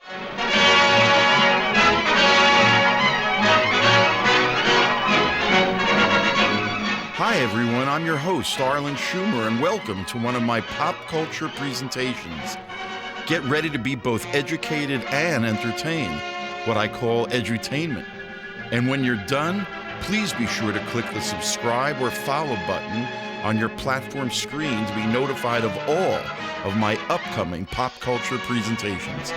Hi everyone, I'm your host, Arlen Schumer, and welcome to one of my pop culture presentations. Get ready to be both educated and entertained, what I call edutainment. And when you're done, please be sure to click the subscribe or follow button on your platform screen to be notified of all of my upcoming pop culture presentations.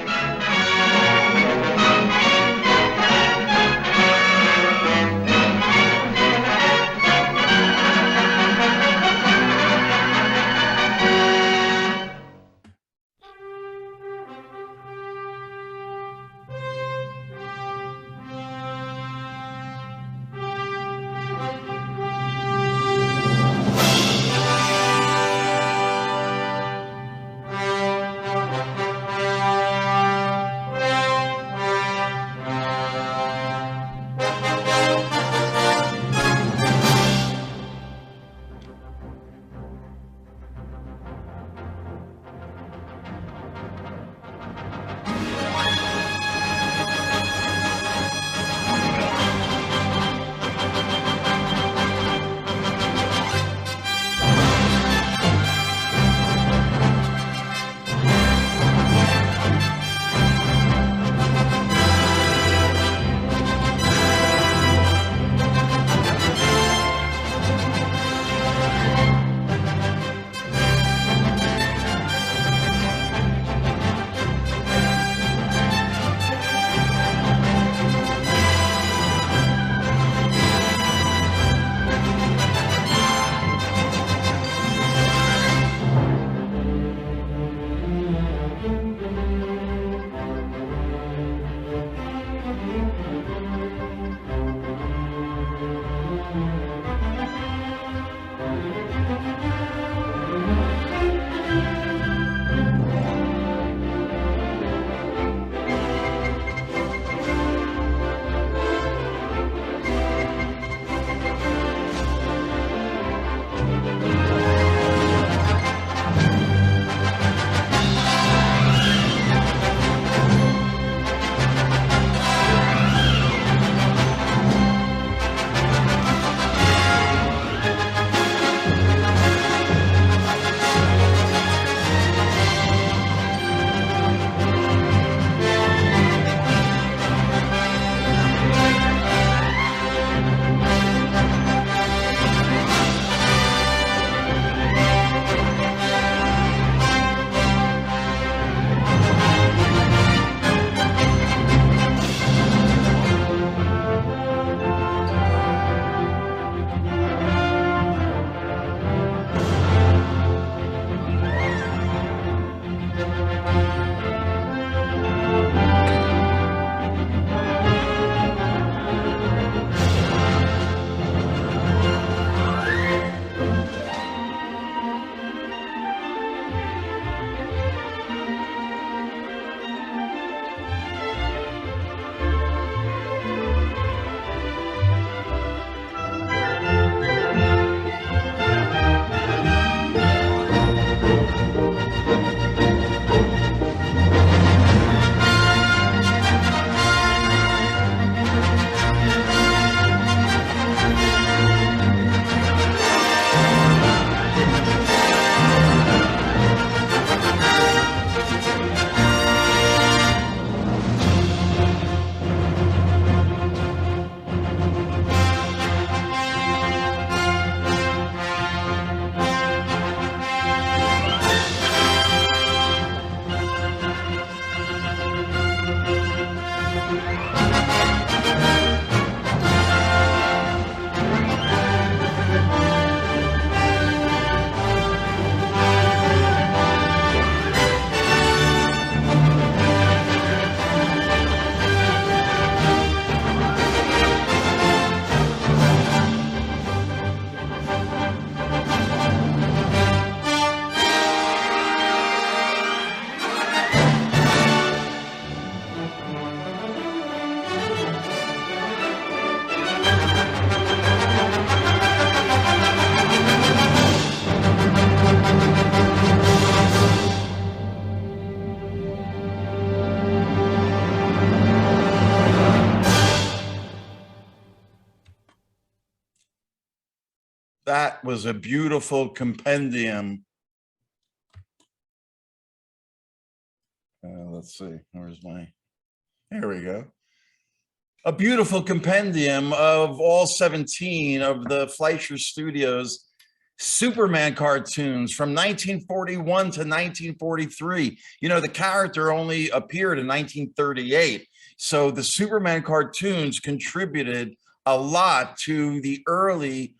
That was a beautiful compendium. Let's see, where's my, here we go. A beautiful compendium of all 17 of the Fleischer Studios Superman cartoons from 1941 to 1943. You know, the character only appeared in 1938. So the Superman cartoons contributed a lot to the early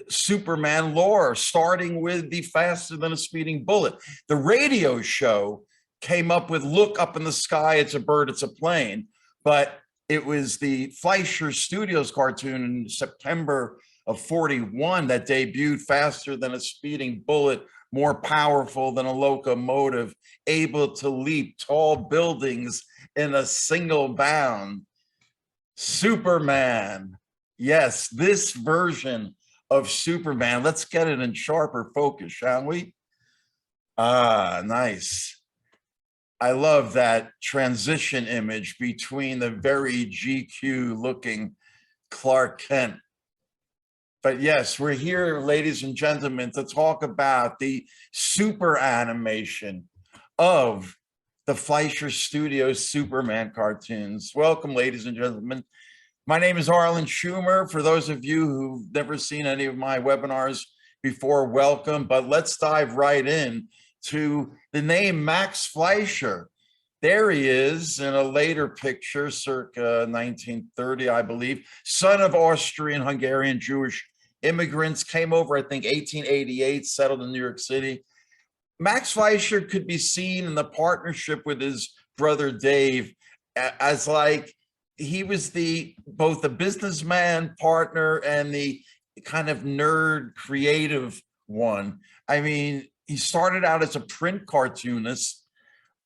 Superman lore, starting with the faster than a speeding bullet. The radio show came up with look up in the sky, it's a bird, it's a plane. But it was the Fleischer Studios cartoon in September of 41 that debuted faster than a speeding bullet, more powerful than a locomotive, able to leap tall buildings in a single bound. Superman. Yes, this version of Superman. Let's get it in sharper focus, shall we? Ah, nice. I love that transition image between the very GQ looking Clark Kent. But yes, we're here, ladies and gentlemen, to talk about the super animation of the Fleischer Studios Superman cartoons. Welcome, ladies and gentlemen. My name is Arlen Schumer. For those of you who've never seen any of my webinars before, welcome. But let's dive right in to the name Max Fleischer. There he is in a later picture, circa 1930, I believe, son of Austrian, Hungarian, Jewish immigrants, came over, I think, 1888, settled in New York City. Max Fleischer could be seen in the partnership with his brother Dave as like, he was both the businessman partner and the kind of nerd creative one. I mean, he started out as a print cartoonist,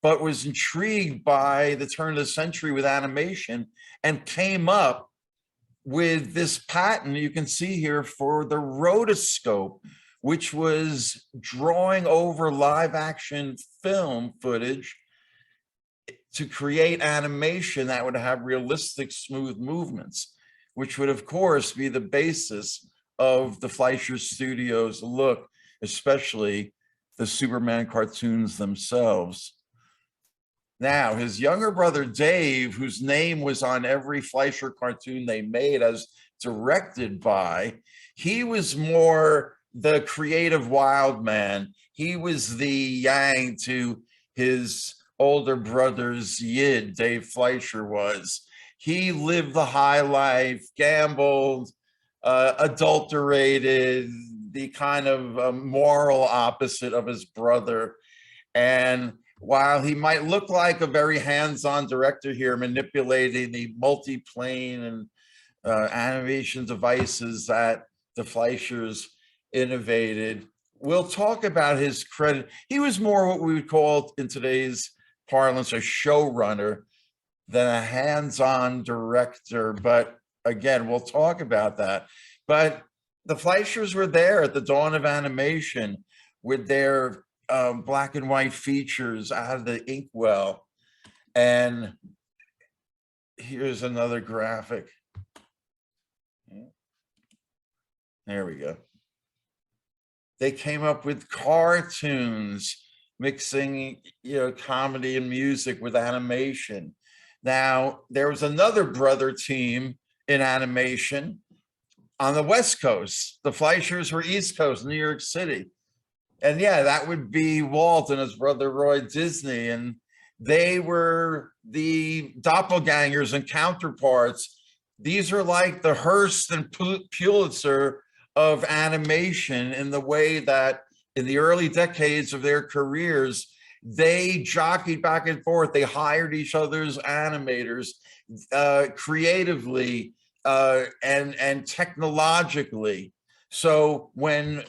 but was intrigued by the turn of the century with animation and came up with this patent you can see here for the rotoscope, which was drawing over live action film footage to create animation that would have realistic, smooth movements, which would, of course, be the basis of the Fleischer Studios look, especially the Superman cartoons themselves. Now, his younger brother, Dave, whose name was on every Fleischer cartoon they made as directed by, he was more the creative wild man. He was the yang to his older brother's Yid, Dave Fleischer was. He lived the high life, gambled, adulterated, the kind of moral opposite of his brother. And while he might look like a very hands-on director here, manipulating the multi-plane and animation devices that the Fleischers innovated, we'll talk about his credit. He was more what we would call in today's parlance a showrunner than a hands-on director. But again, we'll talk about that. But the Fleischers were there at the dawn of animation with their black and white features out of the inkwell. And here's another graphic. There we go. They came up with cartoons, mixing, comedy and music with animation. Now, there was another brother team in animation on the West Coast. The Fleischers were East Coast, New York City. And yeah, that would be Walt and his brother Roy Disney. And they were the doppelgangers and counterparts. These are like the Hearst and Pulitzer of animation, in the way that in the early decades of their careers, they jockeyed back and forth. They hired each other's animators creatively and technologically. So when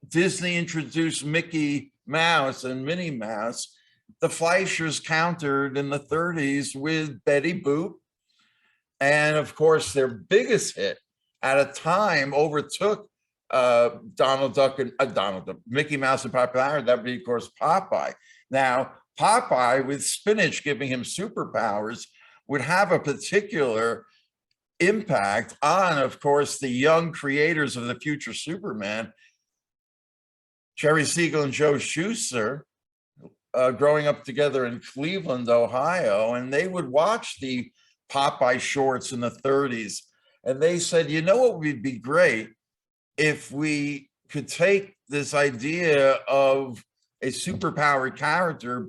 Disney introduced Mickey Mouse and Minnie Mouse, the Fleischers countered in the 30s with Betty Boop. And of course, their biggest hit at a time overtook Mickey Mouse in popularity. That would be, of course, Popeye. Now, Popeye, with spinach giving him superpowers, would have a particular impact on, of course, the young creators of the future Superman, Jerry Siegel and Joe Shuster, growing up together in Cleveland, Ohio, and they would watch the Popeye shorts in the 30s. And they said, you know what would be great if we could take this idea of a superpowered character,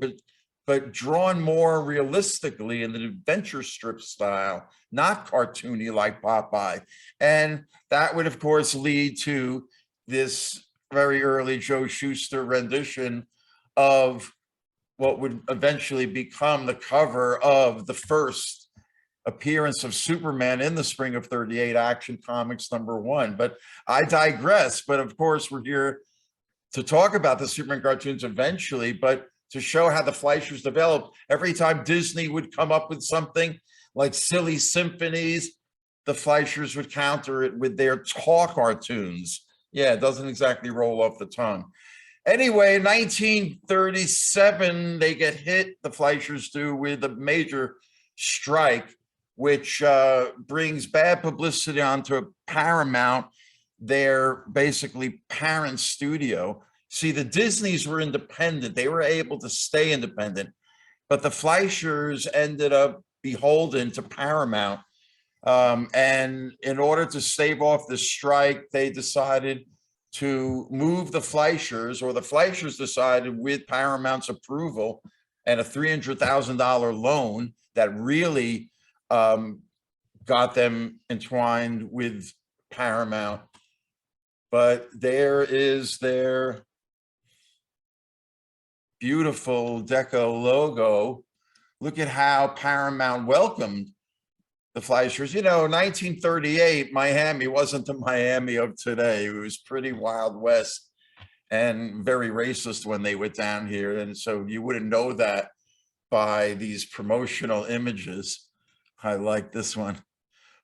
but drawn more realistically in the adventure strip style, not cartoony like Popeye. And that would, of course, lead to this very early Joe Shuster rendition of what would eventually become the cover of the first appearance of Superman in the spring of '38, Action Comics #1. But I digress. But of course, we're here to talk about the Superman cartoons eventually, but to show how the Fleischers developed. Every time Disney would come up with something like silly symphonies, the Fleischers would counter it with their talk cartoons. Yeah, it doesn't exactly roll off the tongue. Anyway, 1937, they get hit, the Fleischers do, with a major strike, which brings bad publicity onto Paramount, their basically parent studio. See, the Disneys were independent. They were able to stay independent, but the Fleischers ended up beholden to Paramount. And in order to stave off the strike, they decided to move the Fleischers, or the Fleischers decided, with Paramount's approval and a $300,000 loan that really got them entwined with Paramount. But there is their beautiful Deco logo. Look at how Paramount welcomed the Fleischers. You know, 1938, Miami wasn't the Miami of today. It was pretty Wild West and very racist when they were down here. And so you wouldn't know that by these promotional images. I like this one.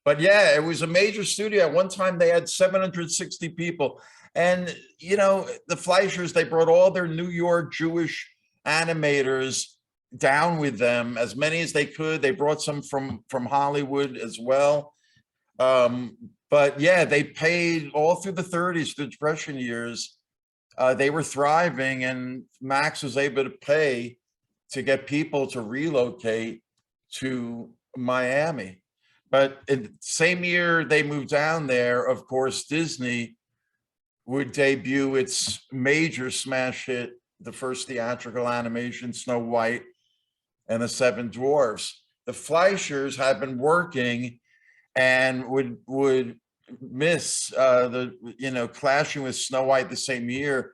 But yeah, it was a major studio. At one time, they had 760 people. And, you know, the Fleischers, they brought all their New York Jewish animators down with them, as many as they could. They brought some from Hollywood as well. But yeah, they paid all through the 30s, the Depression years. They were thriving, and Max was able to pay to get people to relocate to Miami. But in the same year they moved down there, of course, Disney would debut its major smash hit, the first theatrical animation, Snow White and the Seven Dwarfs. The Fleischers had been working and would miss clashing with Snow White the same year.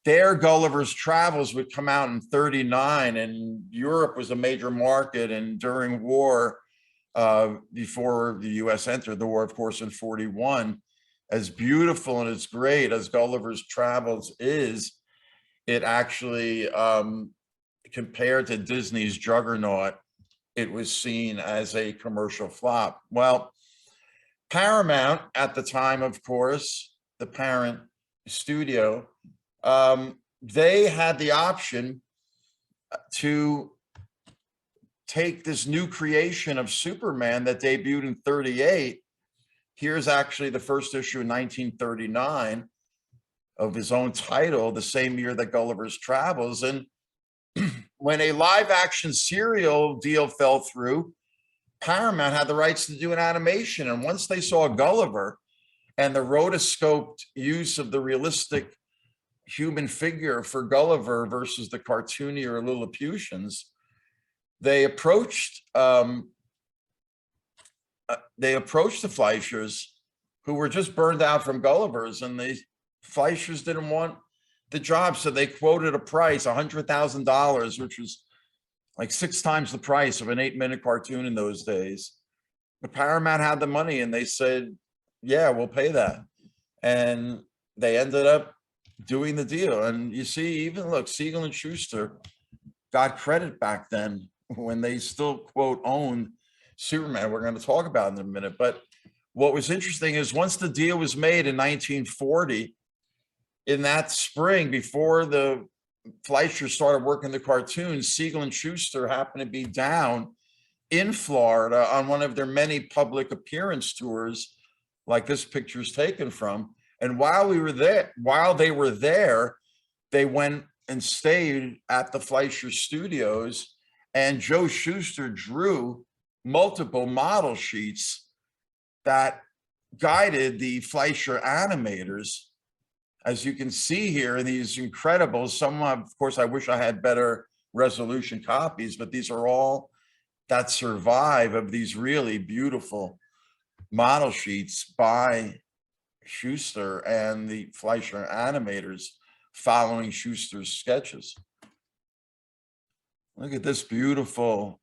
Their Gulliver's Travels would come out in '39, and Europe was a major market. And during war, before the U.S. entered the war, of course, in '41, as beautiful and as great as Gulliver's Travels is, it actually, compared to Disney's juggernaut, it was seen as a commercial flop. Well, Paramount at the time, of course, the parent studio, they had the option to take this new creation of Superman that debuted in '38. Here's actually the first issue in 1939 of his own title, the same year that Gulliver's Travels. And when a live action serial deal fell through, Paramount had the rights to do an animation. And once they saw Gulliver and the rotoscoped use of the realistic human figure for Gulliver versus the cartoony or Lilliputians, they approached the Fleischers, who were just burned out from Gulliver's, and the Fleischers didn't want the job, so they quoted a price, $100,000, which was like 6 times the price of an 8-minute cartoon in those days. But Paramount had the money, and they said, yeah, we'll pay that. And they ended up doing the deal. And you see, even look, Siegel and Schuster got credit back then when they still, quote, owned Superman. We're going to talk about it in a minute. But what was interesting is once the deal was made in 1940, in that spring, before the Fleischer started working the cartoons, Siegel and Schuster happened to be down in Florida on one of their many public appearance tours, like this picture's taken from. And while they were there, they went and stayed at the Fleischer Studios, and Joe Shuster drew multiple model sheets that guided the Fleischer animators. As you can see here, these incredible, some of course, I wish I had better resolution copies, but these are all that survive of these really beautiful model sheets by Schuster and the Fleischer animators following Schuster's sketches. Look at this beautiful.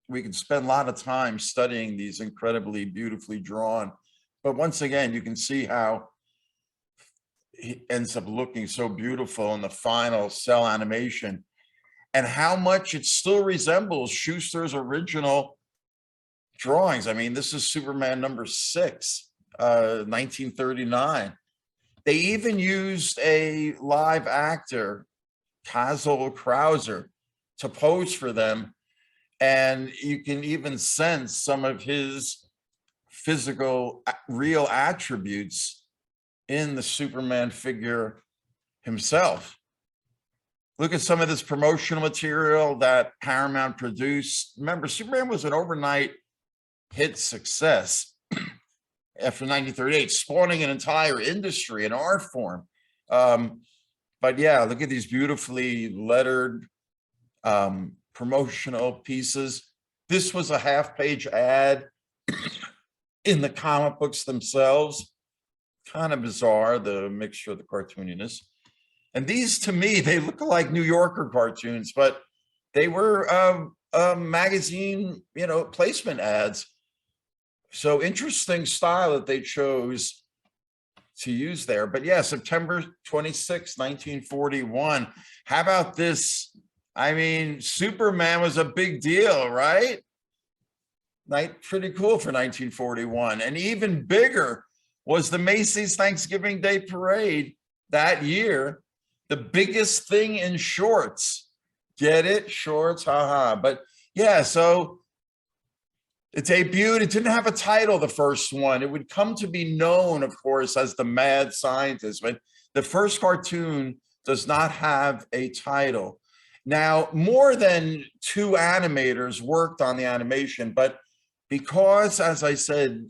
We can spend a lot of time studying these incredibly beautifully drawn, but once again, you can see how he ends up looking so beautiful in the final cell animation, and how much it still resembles Schuster's original drawings. I mean, this is Superman #6, 1939. They even used a live actor, Kazel Krauser, to pose for them. And you can even sense some of his physical, real attributes in the Superman figure himself. Look at some of this promotional material that Paramount produced. Remember, Superman was an overnight hit success after 1938, spawning an entire industry, an art form. But yeah, look at these beautifully lettered promotional pieces. This was a half-page ad in the comic books themselves. Kind of bizarre, the mixture of the cartooniness. And these, to me, they look like New Yorker cartoons, but they were magazine, placement ads. So interesting style that they chose to use there. But yeah, September 26, 1941. How about this? I mean, Superman was a big deal, right? Pretty cool for 1941. And even bigger was the Macy's Thanksgiving Day Parade that year. The biggest thing in shorts. Get it? Shorts, haha. But yeah, so it debuted. It didn't have a title, the first one. It would come to be known, of course, as The Mad Scientist, but the first cartoon does not have a title. Now, more than 2 animators worked on the animation, but because, as I said,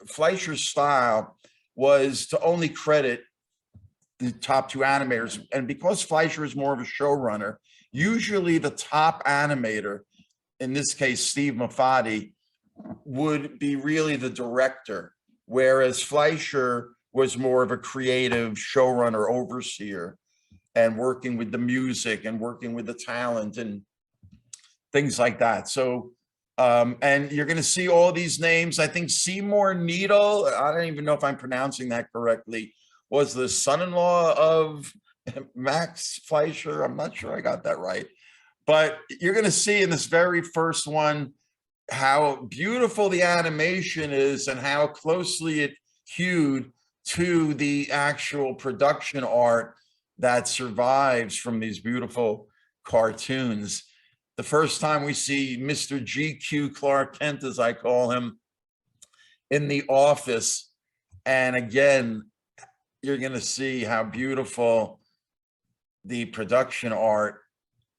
Fleischer's style was to only credit the top 2 animators, and because Fleischer is more of a showrunner, usually the top animator, in this case, Steve Mafati, would be really the director, whereas Fleischer was more of a creative showrunner, overseer, and working with the music and working with the talent and things like that. So, and you're going to see all these names. I think Seymour Needle, I don't even know if I'm pronouncing that correctly, was the son-in-law of Max Fleischer. I'm not sure I got that right. But you're going to see in this very first one how beautiful the animation is and how closely it hewed to the actual production art that survives from these beautiful cartoons. The first time we see Mr. GQ Clark Kent, as I call him, in the office. And again, you're going to see how beautiful the production art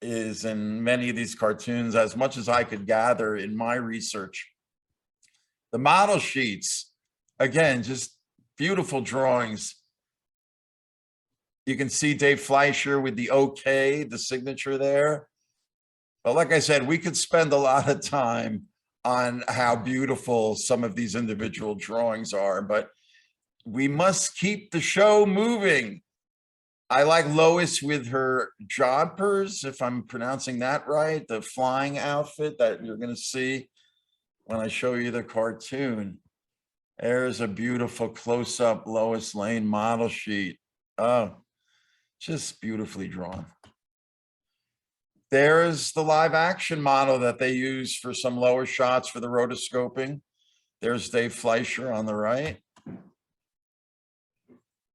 is in many of these cartoons, as much as I could gather in my research. The model sheets, again, just beautiful drawings. You can see Dave Fleischer with the OK, the signature there. But like I said, we could spend a lot of time on how beautiful some of these individual drawings are, but we must keep the show moving. I like Lois with her jodhpurs, if I'm pronouncing that right, the flying outfit that you're going to see when I show you the cartoon. There's a beautiful close-up Lois Lane model sheet. Oh, just beautifully drawn. There's the live action model that they use for some lower shots for the rotoscoping. There's Dave Fleischer on the right.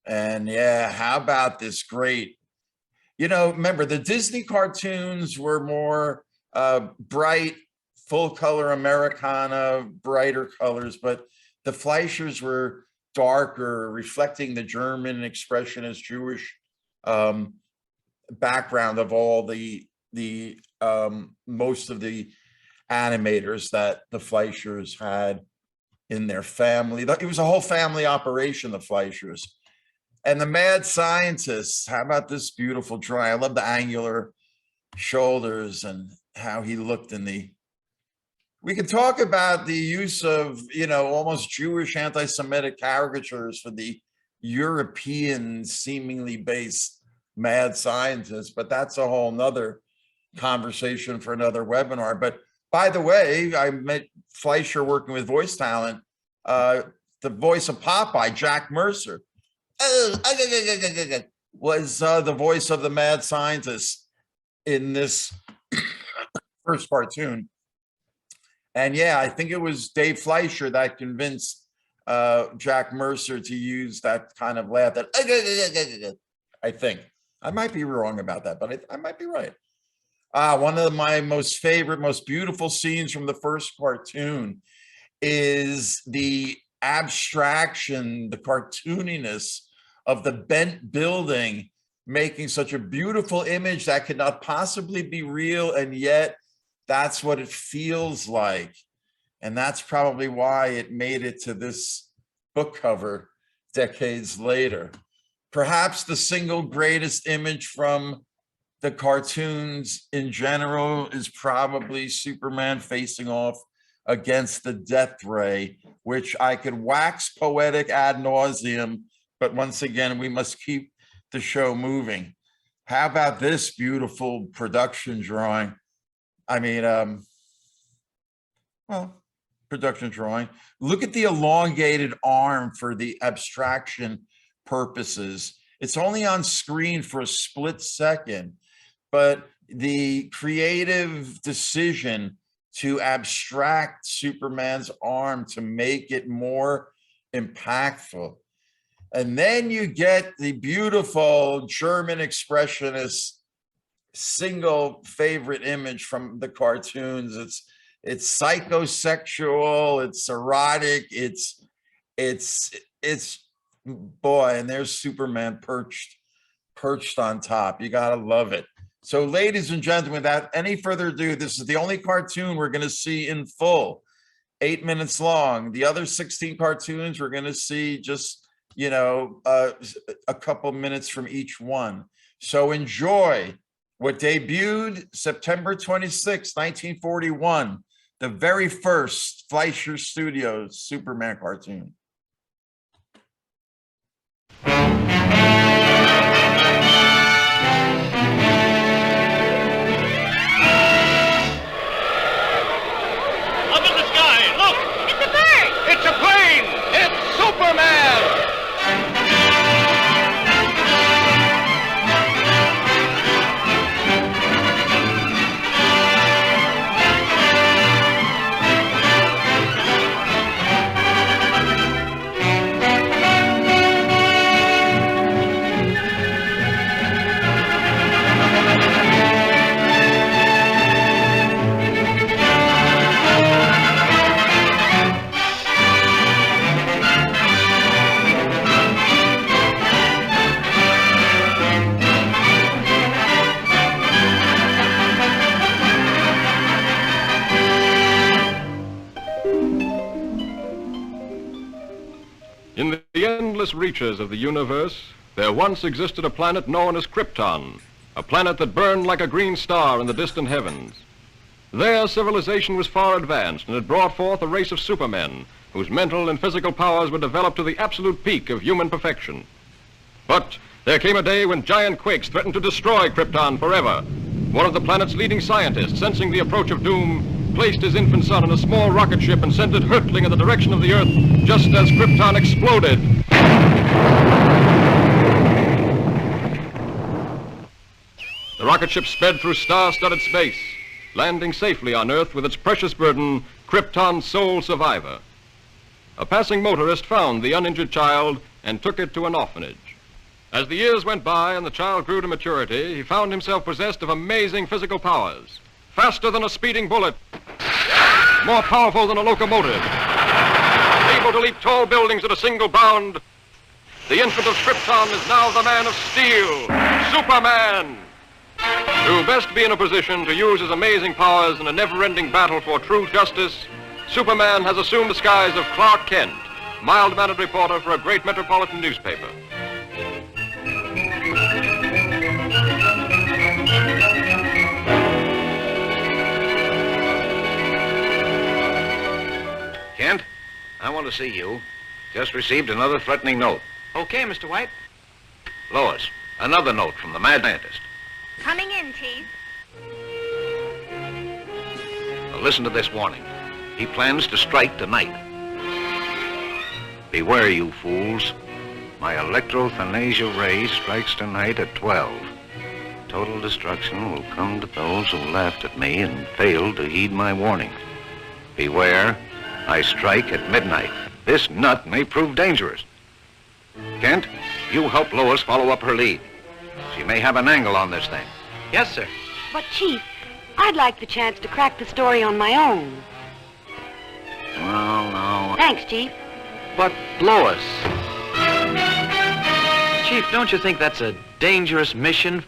And yeah, how about this great, remember the Disney cartoons were more bright, full-color Americana, brighter colors, but the Fleischers were darker, reflecting the German Expressionist Jewish background of all the most of the animators that the Fleischers had in their family. It was a whole family operation, the Fleischers. And the mad scientists, how about this beautiful drawing? I love the angular shoulders and how he looked in the... We can talk about the use of, you know, almost Jewish anti-Semitic caricatures for the European seemingly based mad scientists, but that's a whole nother conversation for another webinar. But by the way, I met Fleischer working with voice talent. The voice of Popeye, Jack Mercer, was the voice of the mad scientist in this first cartoon. And yeah, I think it was Dave Fleischer that convinced Jack Mercer to use that kind of laugh. That I think. I might be wrong about that, but I might be right. One of my most favorite, most beautiful scenes from the first cartoon is the abstraction, the cartooniness of the bent building, making such a beautiful image that could not possibly be real, and yet that's what it feels like. And that's probably why it made it to this book cover decades later. Perhaps the single greatest image from the cartoons in general is probably Superman facing off against the death ray, which I could wax poetic ad nauseum, but once again, we must keep the show moving. How about this beautiful production drawing? I mean, well, production drawing. Look at the elongated arm for the abstraction purposes. It's only on screen for a split second, but the creative decision to abstract Superman's arm to make it more impactful. And then you get the beautiful German Expressionist single favorite image from the cartoons. It's psychosexual, it's erotic, it's boy, and there's Superman perched on top. You gotta love it. So ladies and gentlemen, without any further ado, this is the only cartoon we're gonna see in full, 8 minutes long. The other 16 cartoons we're gonna see just, you know, a couple minutes from each one. So enjoy what debuted September 26, 1941, the very first Fleischer Studios Superman cartoon. In the endless reaches of the universe, there once existed a planet known as Krypton, a planet that burned like a green star in the distant heavens. There, civilization was far advanced and had brought forth a race of supermen whose mental and physical powers were developed to the absolute peak of human perfection. But there came a day when giant quakes threatened to destroy Krypton forever. One of the planet's leading scientists, sensing the approach of doom, placed his infant son in a small rocket ship and sent it hurtling in the direction of the Earth just as Krypton exploded. The rocket ship sped through star-studded space, landing safely on Earth with its precious burden, Krypton's sole survivor. A passing motorist found the uninjured child and took it to an orphanage. As the years went by and the child grew to maturity, he found himself possessed of amazing physical powers. faster than a speeding bullet, more powerful than a locomotive, able to leap tall buildings at a single bound. The infant of Krypton is now the man of steel, Superman. To best be in a position to use his amazing powers in a never-ending battle for true justice, Superman has assumed the skies of Clark Kent, mild-mannered reporter for a great metropolitan newspaper. Kent, I want to see you. Just received another threatening note. Okay, Mr. White. Lois, another note from the mad scientist. Coming in, Chief. Now listen to this warning. He plans to strike tonight. Beware, you fools. My electrothanasia ray strikes tonight at 12. Total destruction will come to those who laughed at me and failed to heed my warnings. Beware, I strike at midnight. This nut may prove dangerous. Kent, you help Lois follow up her lead. She may have an angle on this thing. Yes, sir. But, Chief, I'd like the chance to crack the story on my own. Well, no. Thanks, Chief. But, Lois. Chief, don't you think that's a dangerous mission?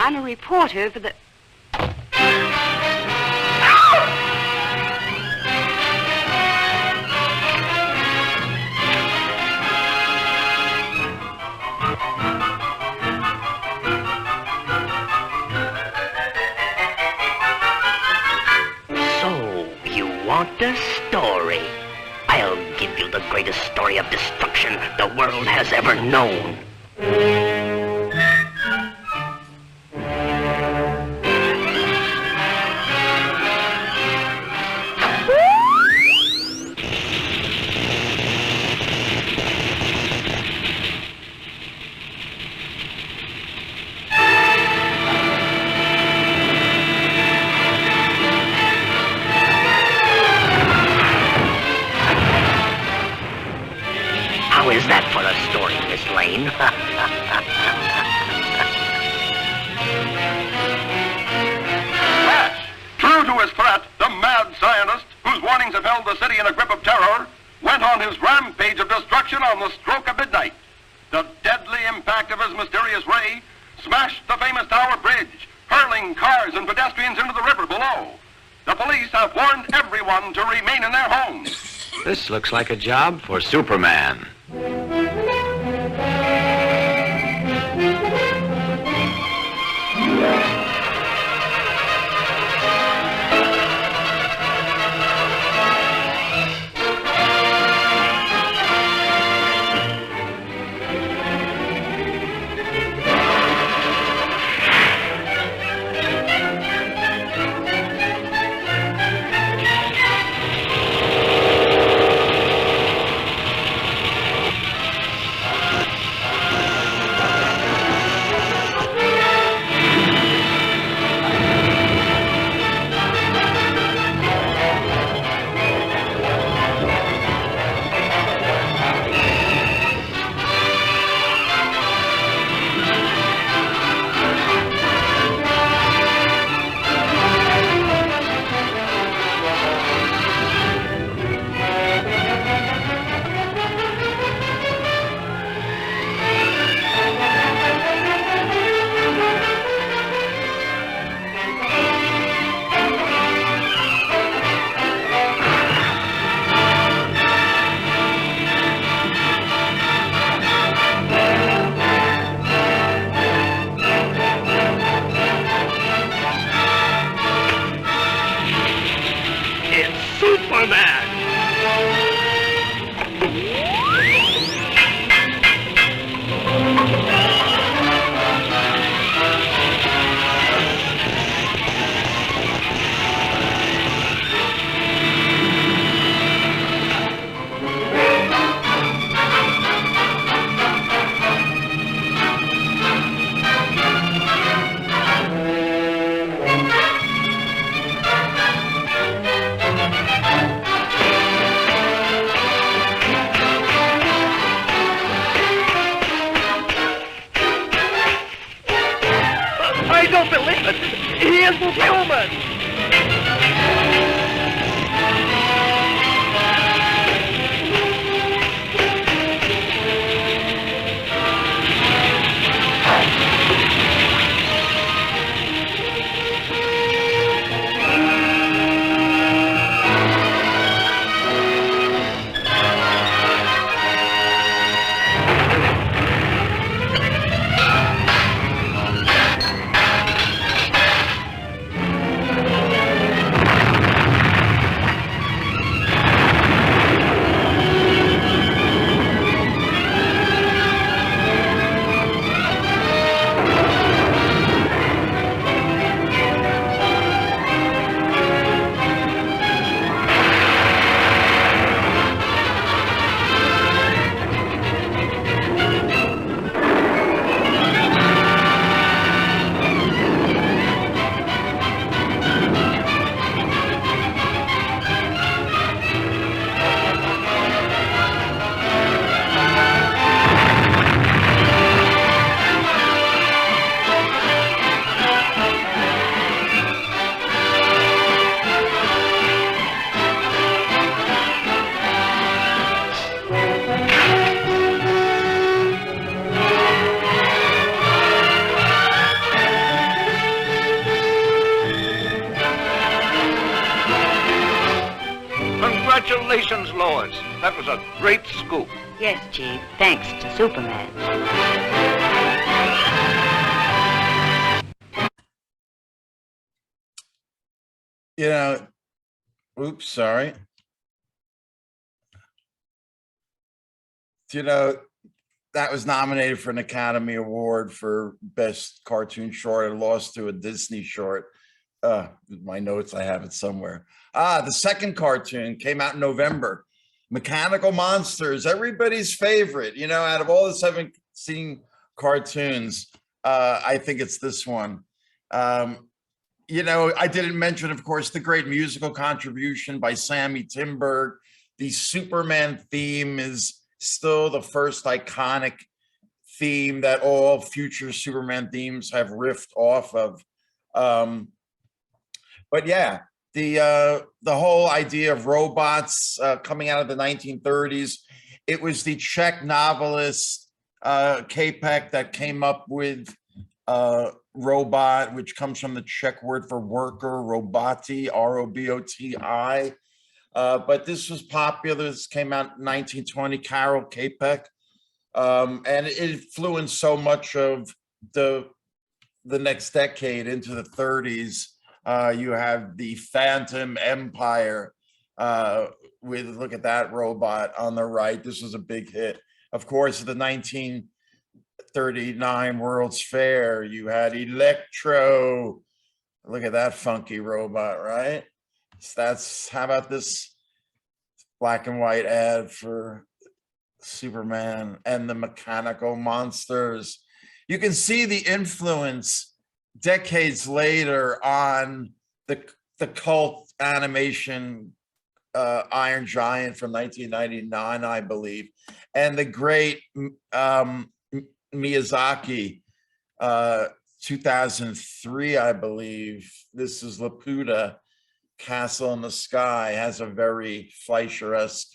I'm a reporter for the... So, you want a story? I'll give you the greatest story of destruction the world has ever known. How is that for a story, Miss Lane? Yes, true to his threat, the mad scientist, whose warnings have held the city in a grip of terror, went on his rampage of destruction on the stroke of midnight. The deadly impact of his mysterious ray smashed the famous Tower Bridge, hurling cars and pedestrians into the river below. The police have warned everyone to remain in their homes. This looks like a job for Superman. believe it. He isn't human. Congratulations, Lois. That was a great scoop. Yes, Chief, thanks to Superman. You know, oops, sorry. You know, that was nominated for an Academy Award for Best Cartoon Short. It lost to a Disney short. My notes, I have it somewhere. The second cartoon came out in November. Mechanical Monsters, everybody's favorite. You know, out of all the 17 cartoons, I think it's this one. You know, I didn't mention, of course, the great musical contribution by Sammy Timberg. The Superman theme is still the first iconic theme that all future Superman themes have riffed off of. But yeah, the whole idea of robots coming out of the 1930s, it was the Czech novelist Čapek that came up with robot, which comes from the Czech word for worker, roboti, R-O-B-O-T-I. But this was popular. This came out in 1920, Karel Čapek, and it influenced so much of the next decade into the 30s. You have the Phantom Empire with, look at that robot on the right. This was a big hit. Of course, the 1939 World's Fair, you had Electro. Look at that funky robot, right? So that's, how about this black and white ad for Superman and the Mechanical Monsters? You can see the influence decades later on the cult animation Iron Giant from 1999, I believe, and the great Miyazaki 2003, I believe. This is Laputa, Castle in the Sky, has a very Fleischer-esque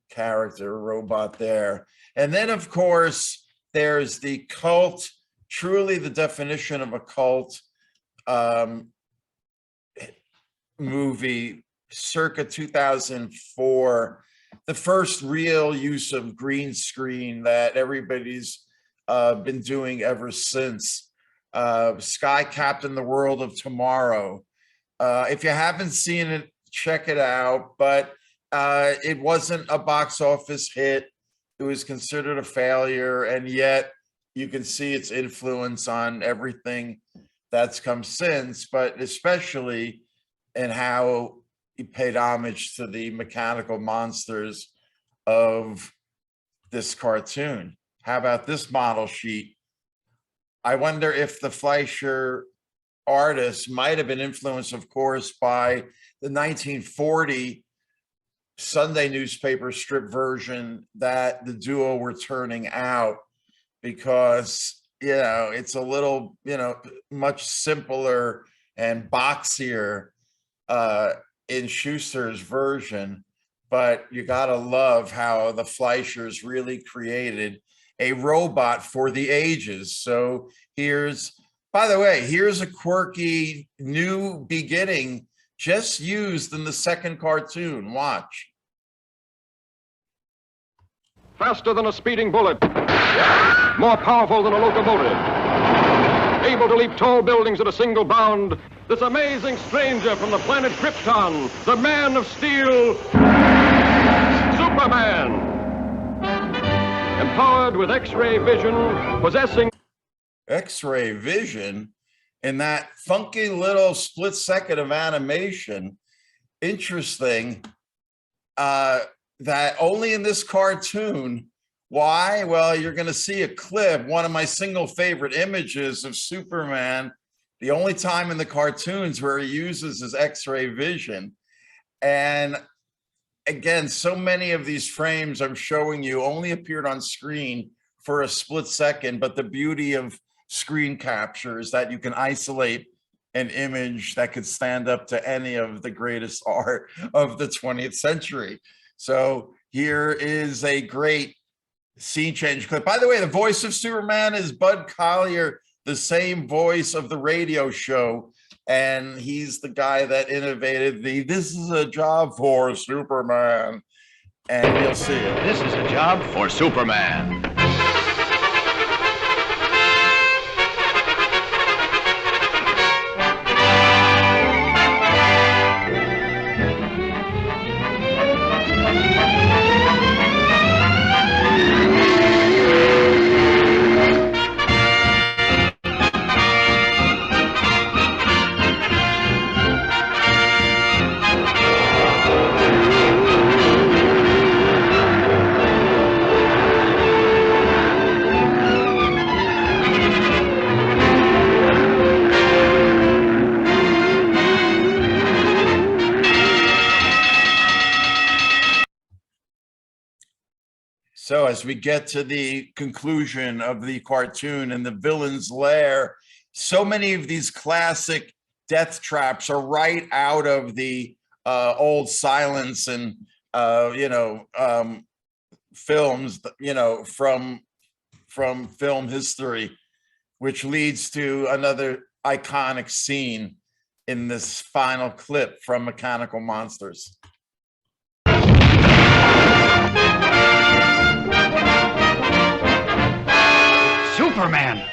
character robot there. And then, of course, there's the cult, truly the definition of a cult movie, circa 2004, the first real use of green screen that everybody's been doing ever since. Sky Captain, the World of Tomorrow. If you haven't seen it, check it out, but it wasn't a box office hit. It was considered a failure, and yet you can see its influence on everything that's come since, but especially in how he paid homage to the mechanical monsters of this cartoon. How about this model sheet? I wonder if the Fleischer artist might have been influenced, of course, by the 1940 Sunday newspaper strip version that the duo were turning out, because it's a little, much simpler and boxier in Schuster's version, but you gotta love how the Fleischers really created a robot for the ages. So by the way, here's a quirky new beginning just used in the second cartoon. Watch. Faster than a speeding bullet, more powerful than a locomotive, able to leap tall buildings at a single bound, this amazing stranger from the planet Krypton, the Man of Steel, Superman. Empowered with X-ray vision, possessing X-ray vision in that funky little split second of animation. Interesting. That only in this cartoon. Why? Well, you're going to see a clip, one of my single favorite images of Superman, the only time in the cartoons where he uses his X-ray vision. And again, so many of these frames I'm showing you only appeared on screen for a split second, but the beauty of screen capture is that you can isolate an image that could stand up to any of the greatest art of the 20th century. So here is a great scene change clip. By the way, the voice of Superman is Bud Collyer, the same voice of the radio show. And he's the guy that innovated "This is a job for Superman." And you'll see it. This is a job for Superman. So as we get to the conclusion of the cartoon and the villain's lair, so many of these classic death traps are right out of the old silence and films, from film history, which leads to another iconic scene in this final clip from Mechanical Monsters. Superman!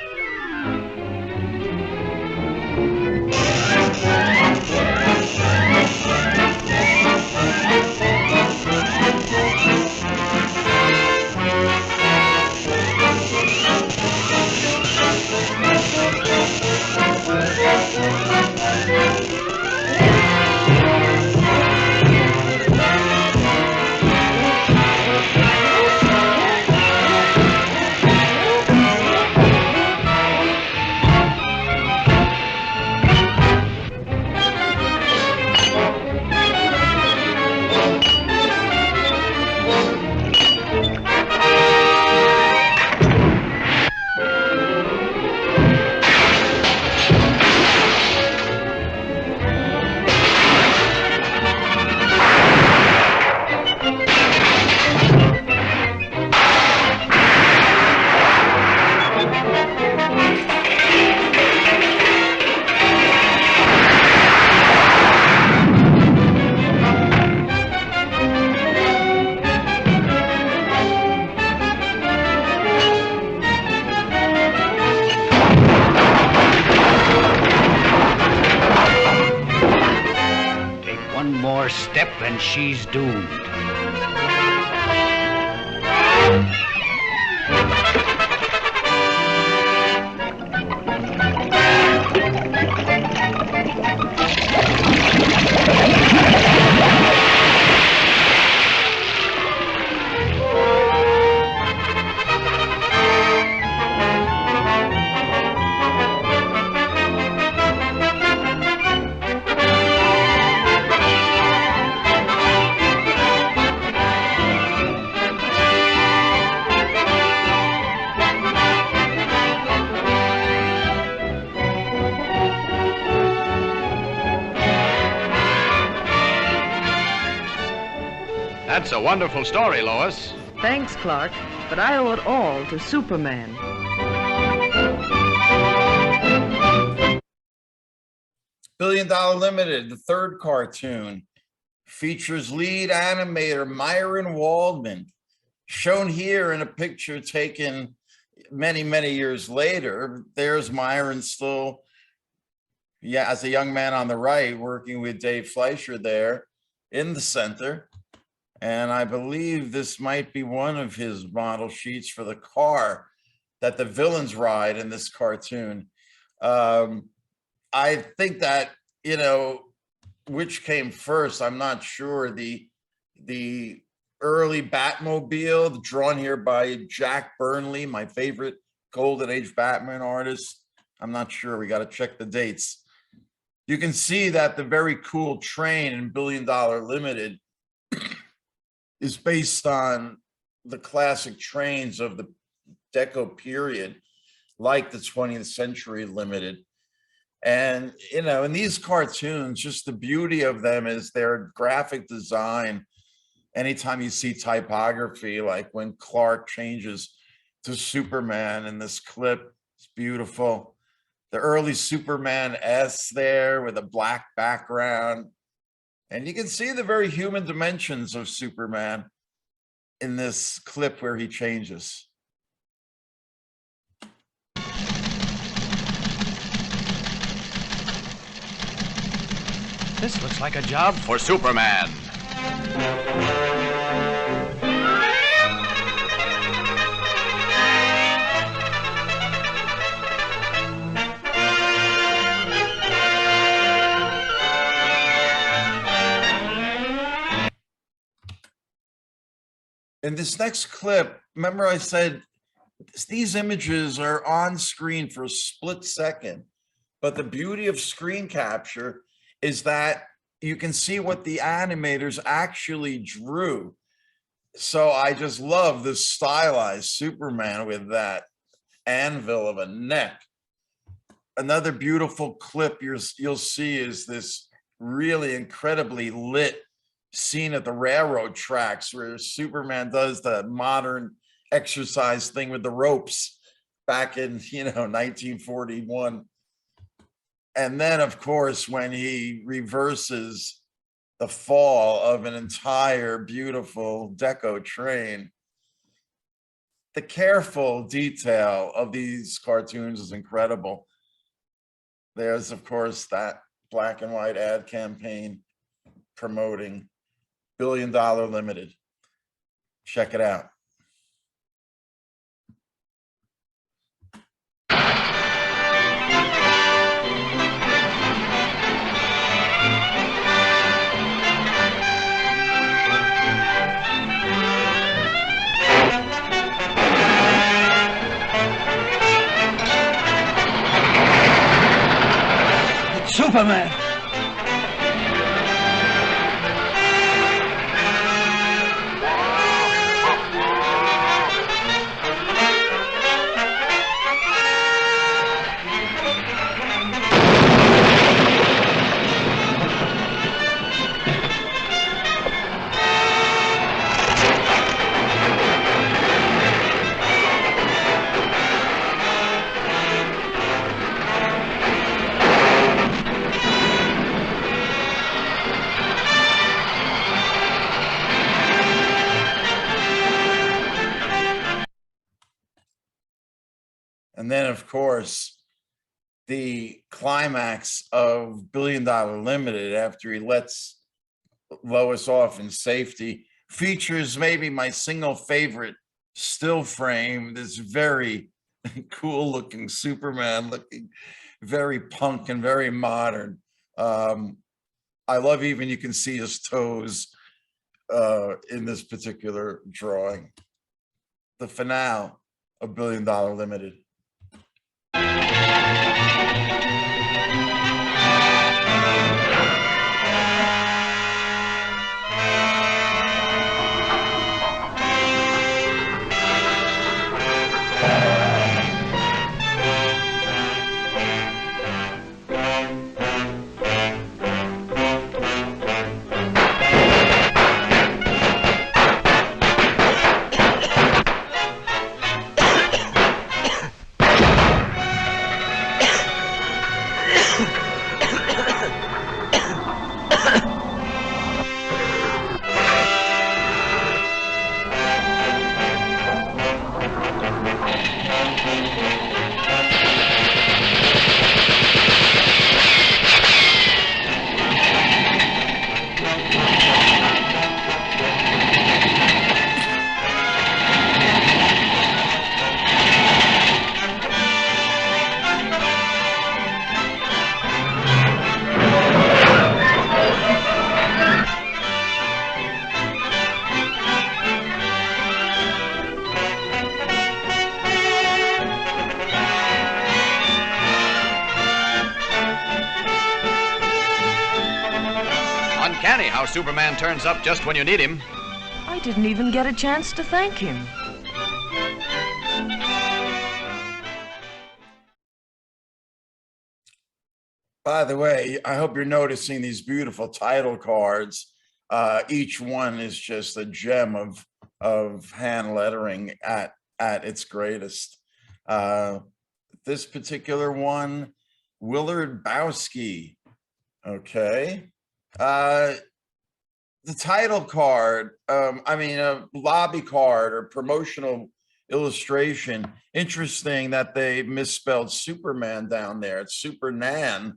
Step and she's doomed. That's a wonderful story, Lois. Thanks, Clark, but I owe it all to Superman. $1 Billion Limited, the third cartoon, features lead animator Myron Waldman, shown here in a picture taken many, many years later. There's Myron still, as a young man on the right, working with Dave Fleischer there in the center. And I believe this might be one of his model sheets for the car that the villains ride in this cartoon. I think that, which came first, I'm not sure. The early Batmobile, drawn here by Jack Burnley, my favorite Golden Age Batman artist. I'm not sure, we got to check the dates. You can see that the very cool train in $1 Billion Limited is based on the classic trains of the Deco period, like the 20th Century Limited. And, in these cartoons, just the beauty of them is their graphic design. Anytime you see typography, like when Clark changes to Superman in this clip, it's beautiful. The early Superman S there with a black background. And you can see the very human dimensions of Superman in this clip where he changes. This looks like a job for Superman. In this next clip, remember I said these images are on screen for a split second, but the beauty of screen capture is that you can see what the animators actually drew. So I just love this stylized Superman with that anvil of a neck. Another beautiful clip you'll see is this really incredibly lit scene at the railroad tracks where Superman does the modern exercise thing with the ropes back in 1941. And then, of course, when he reverses the fall of an entire beautiful Deco train, the careful detail of these cartoons is incredible. There's, of course, that black and white ad campaign promoting $1 Billion Limited. Check it out. Superman! And then, of course, the climax of $1 Billion Limited, after he lets Lois off in safety, features maybe my single favorite still frame, this very cool looking Superman, looking very punk and very modern. I love even you can see his toes in this particular drawing. The finale of $1 Billion Limited. uncanny how Superman turns up just when you need him. I didn't even get a chance to thank him. By the way, I hope you're noticing these beautiful title cards. Each one is just a gem of hand lettering at its greatest. This particular one, Willard Bowski. Okay. The title card, a lobby card or promotional illustration. Interesting that they misspelled Superman down there. It's Supernan.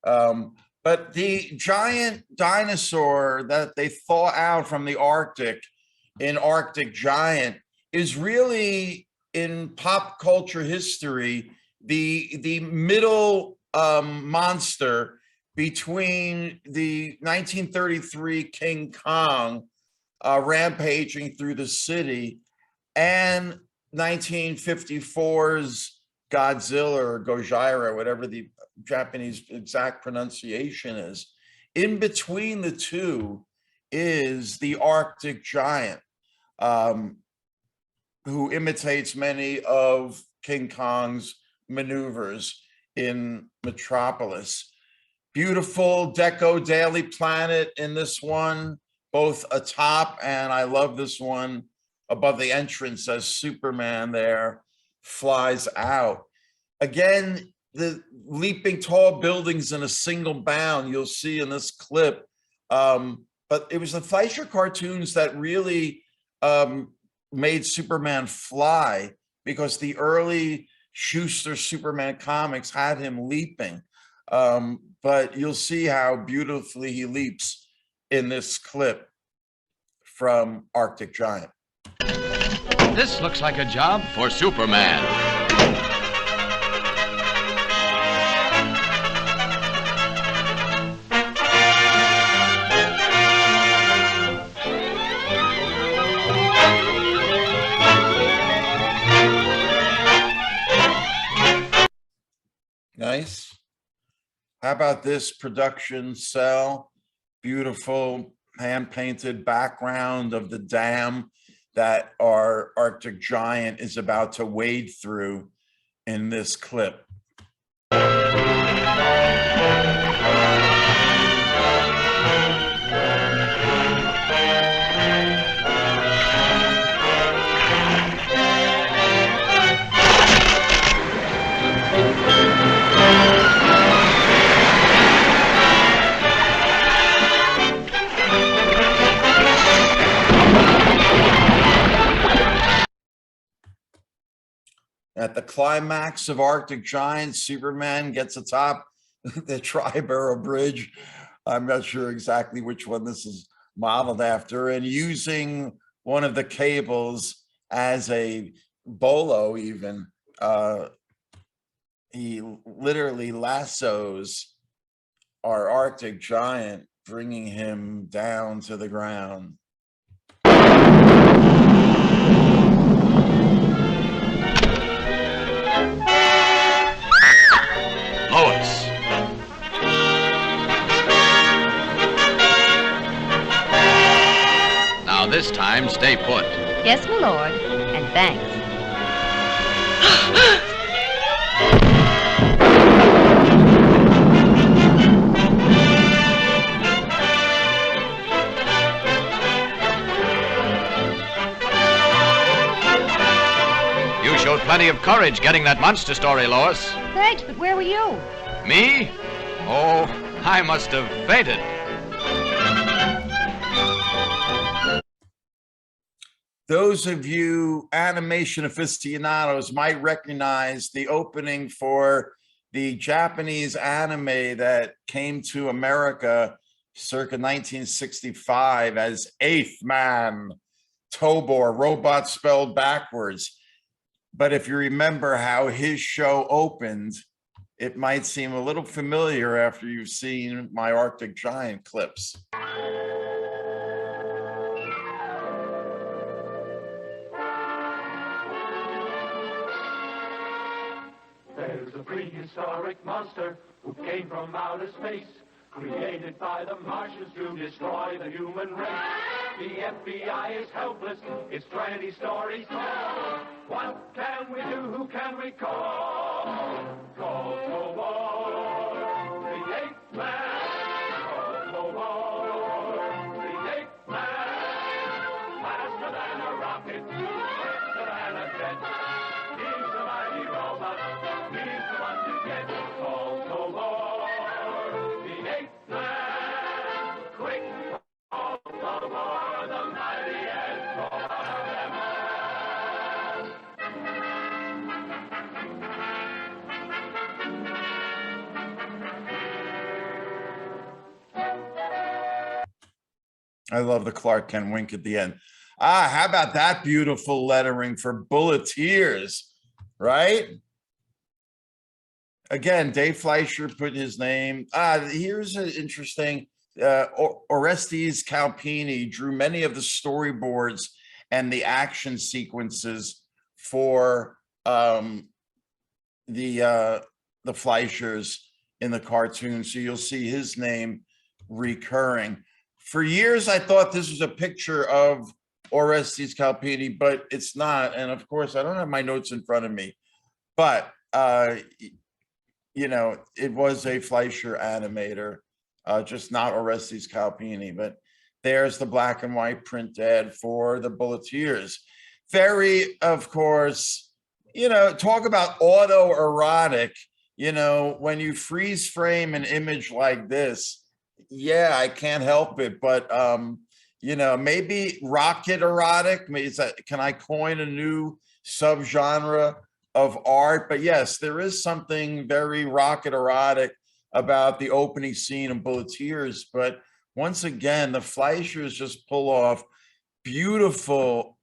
But the giant dinosaur that they thaw out from the Arctic in Arctic Giant is really, in pop culture history, the middle monster between the 1933 King Kong rampaging through the city and 1954's Godzilla or Gojira, whatever the Japanese exact pronunciation is. In between the two is the Arctic Giant, who imitates many of King Kong's maneuvers in Metropolis. Beautiful deco Daily Planet in this one, both atop, and I love this one above the entrance as Superman there flies out. Again, the leaping tall buildings in a single bound you'll see in this clip. But it was the Fleischer cartoons that really made Superman fly, because the early Schuster Superman comics had him leaping. But you'll see how beautifully he leaps in this clip from Arctic Giant. This looks like a job for Superman. Nice. How about this production cell? Beautiful hand-painted background of the dam that our Arctic Giant is about to wade through in this clip. At the climax of Arctic Giant, Superman gets atop the Triborough Bridge. I'm not sure exactly which one this is modeled after, and using one of the cables as a bolo even. He literally lassos our Arctic Giant, bringing him down to the ground. Lois. Now this time, stay put. Yes, my lord, and thanks. You showed plenty of courage getting that monster story, Lois. Thanks, but where were you? Me? Oh, I must have fainted. Those of you animation aficionados might recognize the opening for the Japanese anime that came to America circa 1965 as Eighth Man, Tobor, robot spelled backwards. But if you remember how his show opened, it might seem a little familiar after you've seen my Arctic Giant clips. There's a prehistoric monster who came from outer space. created by the Martians to destroy the human race. The FBI is helpless, its 20 stories tall. What can we do? Who can we call? Call Tobor, the eighth man. Call Tobor, the eighth man. Faster than a rocket, swifter than a jet. He's a mighty robot, he's the one to get. Call Tobor, the eighth man. Quick, call Tobor, the mightiest robot of them all. I love the Clark Kent wink at the end. How about that beautiful lettering for Bulleteers, right? Again, Dave Fleischer put his name. Here's an interesting, Orestes Calpini drew many of the storyboards and the action sequences for the Fleischers in the cartoon. So you'll see his name recurring. For years, I thought this was a picture of Orestes Calpini, but it's not. And of course, I don't have my notes in front of me, but you know, it was a Fleischer animator, just not Orestes Calpini. But there's the black and white print ad for the Bulleteers. Very, of course, you know, talk about autoerotic, you know, when you freeze frame an image like this, yeah, I can't help it, but you know, maybe rocket erotic. Can I coin a new subgenre of art? But yes, there is something very rocket erotic about the opening scene of Bulleteers. But once again, the Fleischers just pull off beautiful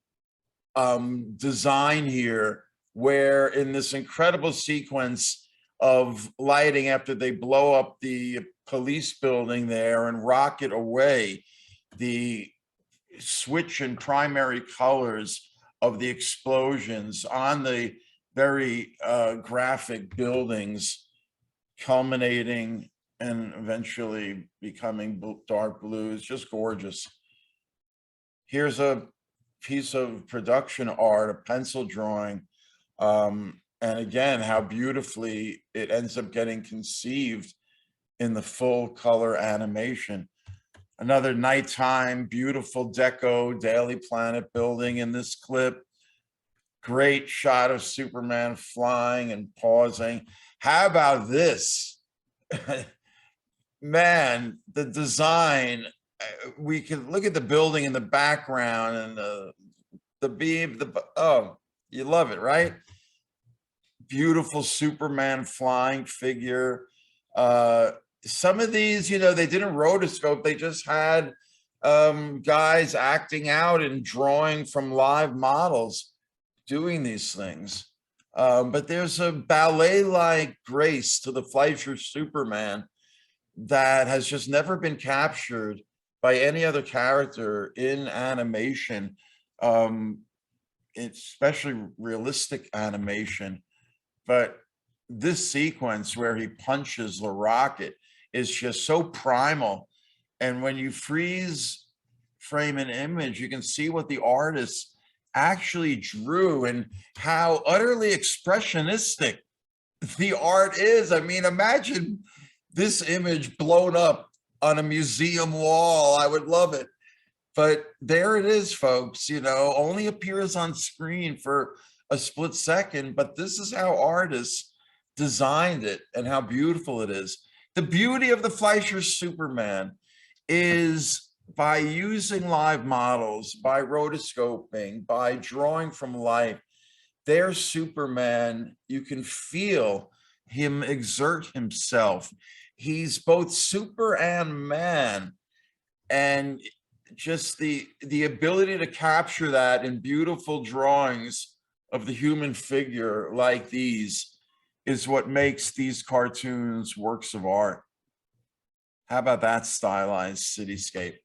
design here, where in this incredible sequence of lighting after they blow up the police building there and rocket away, the switch in primary colors of the explosions on the very graphic buildings, culminating and eventually becoming dark blues, just gorgeous. Here's a piece of production art, a pencil drawing, and again, how beautifully it ends up getting conceived in the full color animation. Another nighttime, beautiful deco Daily Planet building in this clip. Great shot of Superman flying and pausing. How about this? Man, the design, we could look at the building in the background and the beam, oh, you love it, right? Beautiful Superman flying figure. Some of these, you know, they didn't rotoscope. They just had guys acting out and drawing from live models doing these things. But there's a ballet-like grace to the Fleischer Superman that has just never been captured by any other character in animation, especially realistic animation. But this sequence where he punches the rocket is just so primal. And when you freeze frame an image, you can see what the artist actually drew and how utterly expressionistic the art is. I mean, imagine this image blown up on a museum wall. I would love it. But there it is, folks, you know, only appears on screen for a split second, but this is how artists designed it and how beautiful it is. The beauty of the Fleischer Superman is by using live models, by rotoscoping, by drawing from life, their Superman, you can feel him exert himself. He's both super and man, and just the ability to capture that in beautiful drawings of the human figure like these is what makes these cartoons works of art. How about that stylized cityscape?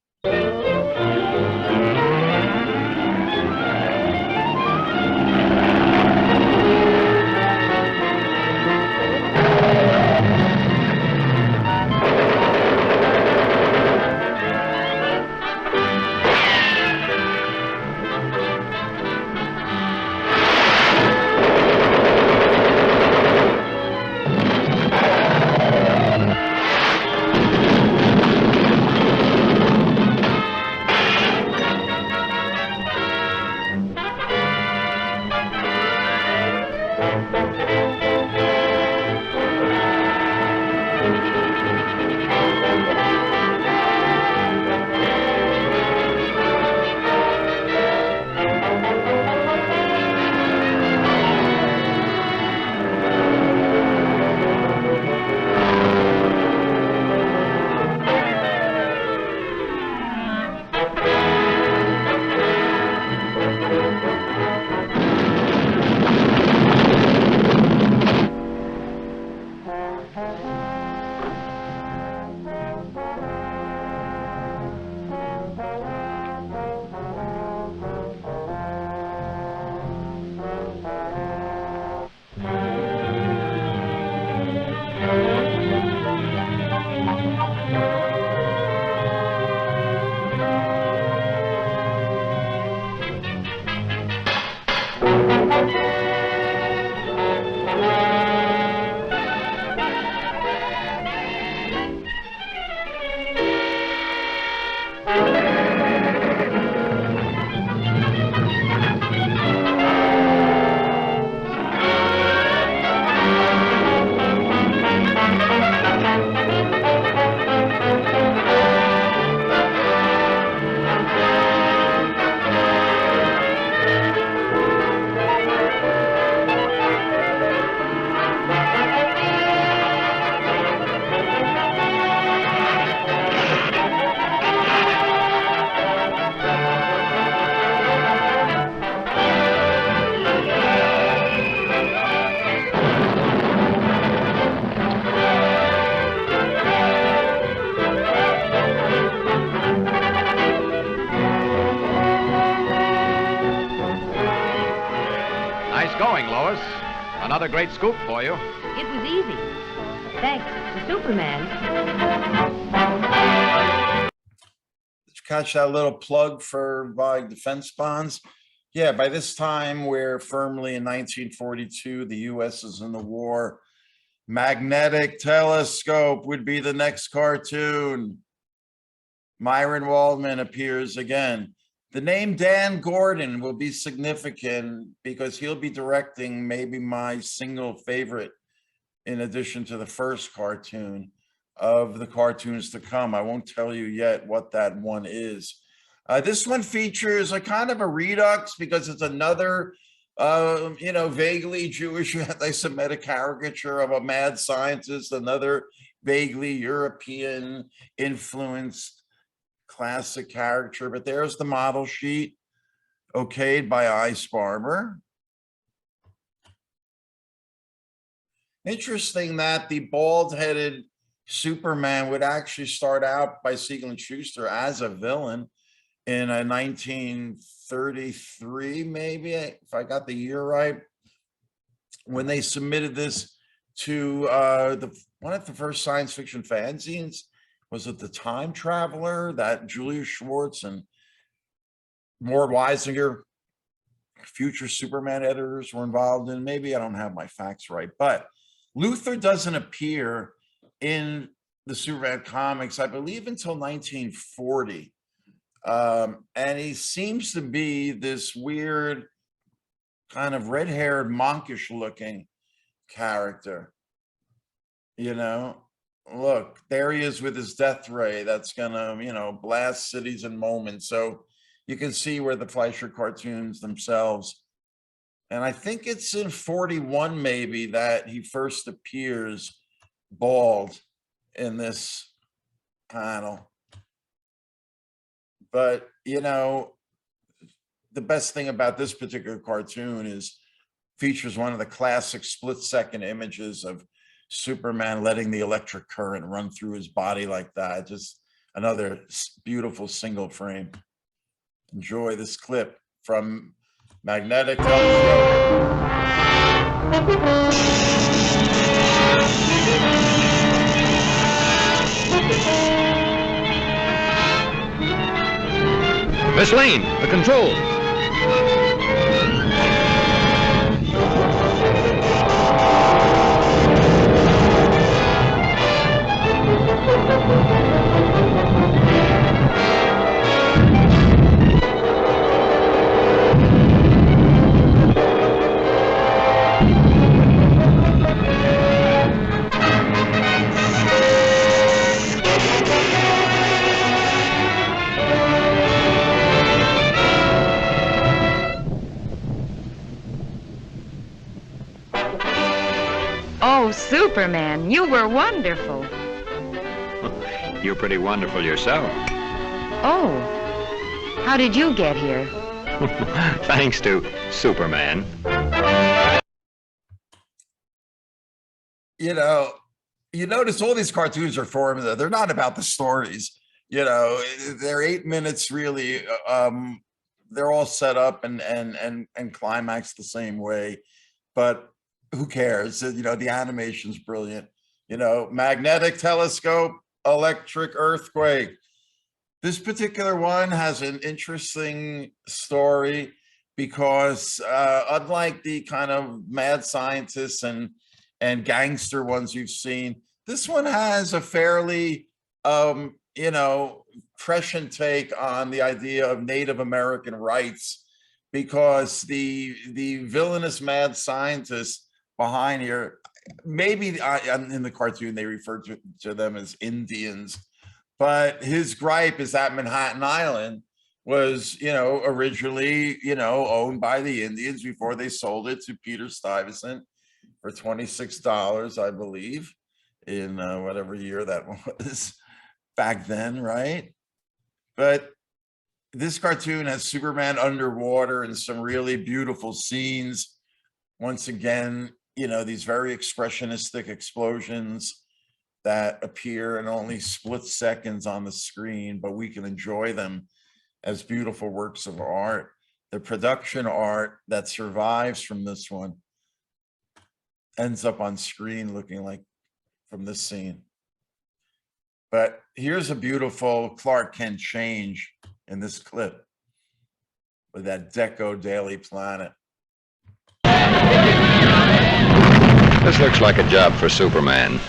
Another great scoop for you. It was easy. Thanks to Superman. Did you catch that little plug for buying defense bonds? Yeah, by this time, we're firmly in 1942. The U.S. is in the war. Magnetic Telescope would be the next cartoon. Myron Waldman appears again. The name Dan Gordon will be significant because he'll be directing maybe my single favorite, in addition to the first cartoon, of the cartoons to come. I won't tell you yet what that one is. This one features a kind of a redux because it's another, vaguely Jewish anti-Semitic caricature of a mad scientist, another vaguely European influenced classic caricature. But there's the model sheet, okayed by Ice Barber. Interesting that the bald-headed Superman would actually start out by Siegel and Schuster as a villain in 1933, maybe, if I got the year right, when they submitted this to one of the first science fiction fanzines. Was it The Time Traveler that Julius Schwartz and Mort Weisinger, future Superman editors, were involved in? Maybe I don't have my facts right, but Luthor doesn't appear in the Superman comics, I believe, until 1940. And he seems to be this weird kind of red-haired, monkish looking character. Look, there he is with his death ray that's gonna, blast cities in moments. So you can see where the Fleischer cartoons themselves. And I think it's in 41 maybe that he first appears bald in this panel. But, the best thing about this particular cartoon is features one of the classic split-second images of Superman letting the electric current run through his body like that. Just another beautiful single frame. Enjoy this clip from Magnetic Telescope. Miss Lane, the controls. Oh, Superman, you were wonderful. You're pretty wonderful yourself. Oh, how did you get here? Thanks to Superman. You notice all these cartoons are formed. They're not about the stories. They're 8 minutes really. They're all set up and climaxed the same way, but who cares? The animation's brilliant. Magnetic Telescope, electric earthquake. This particular one has an interesting story because unlike the kind of mad scientists and gangster ones you've seen, this one has a fairly prescient take on the idea of Native American rights, because the villainous mad scientist behind here, maybe in the cartoon they refer to them as Indians, but his gripe is that Manhattan Island was originally owned by the Indians before they sold it to Peter Stuyvesant for $26, I believe, in whatever year that was back then, right? But this cartoon has Superman underwater and some really beautiful scenes. Once again, these very expressionistic explosions that appear in only split seconds on the screen, but we can enjoy them as beautiful works of art. The production art that survives from this one ends up on screen looking like from this scene. But here's a beautiful Clark Kent change in this clip with that Deco Daily Planet. This looks like a job for Superman.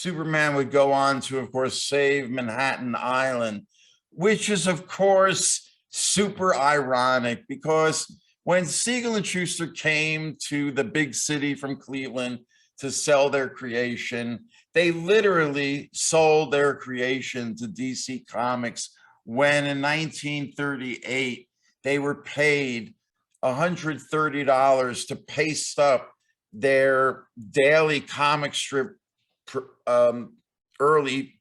Superman would go on to, of course, save Manhattan Island, which is, of course, super ironic because when Siegel and Schuster came to the big city from Cleveland to sell their creation, they literally sold their creation to DC Comics when in 1938, they were paid $130 to paste up their daily comic strip early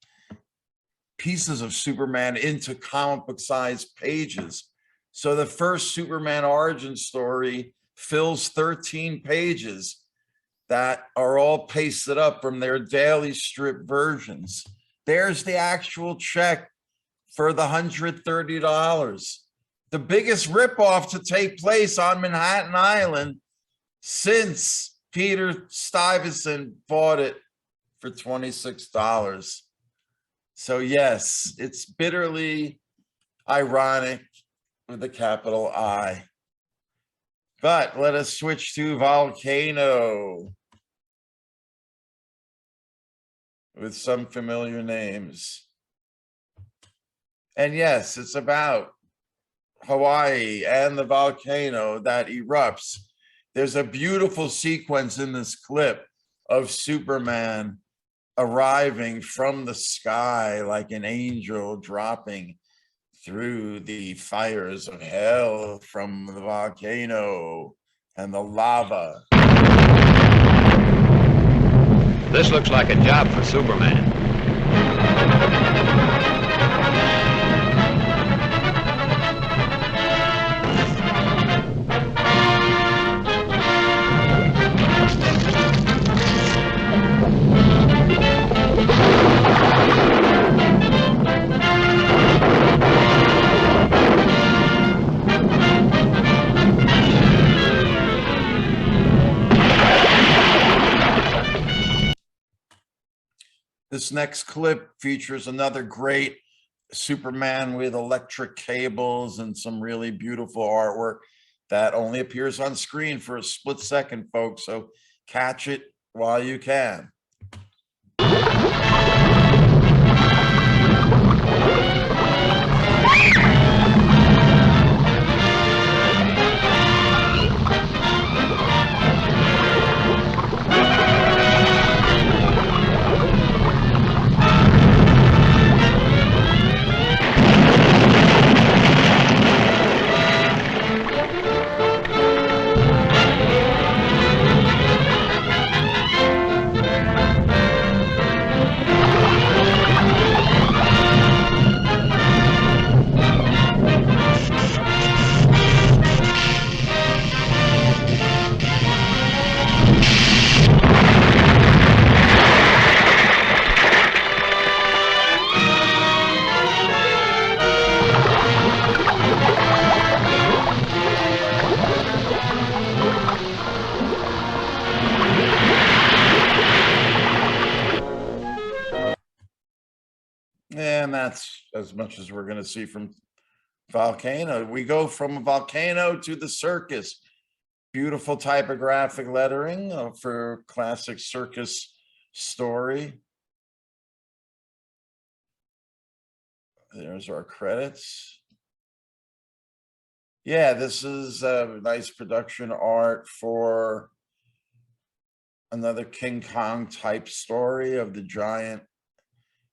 pieces of Superman into comic book sized pages. So the first Superman origin story fills 13 pages that are all pasted up from their daily strip versions. There's the actual check for the $130. The biggest ripoff to take place on Manhattan Island since Peter Stuyvesant bought it for $26. So yes, it's bitterly ironic with a capital I. But let us switch to Volcano with some familiar names. And yes, it's about Hawaii and the volcano that erupts. There's a beautiful sequence in this clip of Superman arriving from the sky like an angel dropping through the fires of hell from the volcano and the lava. This looks like a job for Superman. This next clip features another great Superman with electric cables and some really beautiful artwork that only appears on screen for a split second, folks. So catch it while you can. And that's as much as we're going to see from Volcano. We go from a volcano to the circus. Beautiful typographic lettering for classic circus story. There's our credits. Yeah, this is a nice production art for another King Kong type story of the giant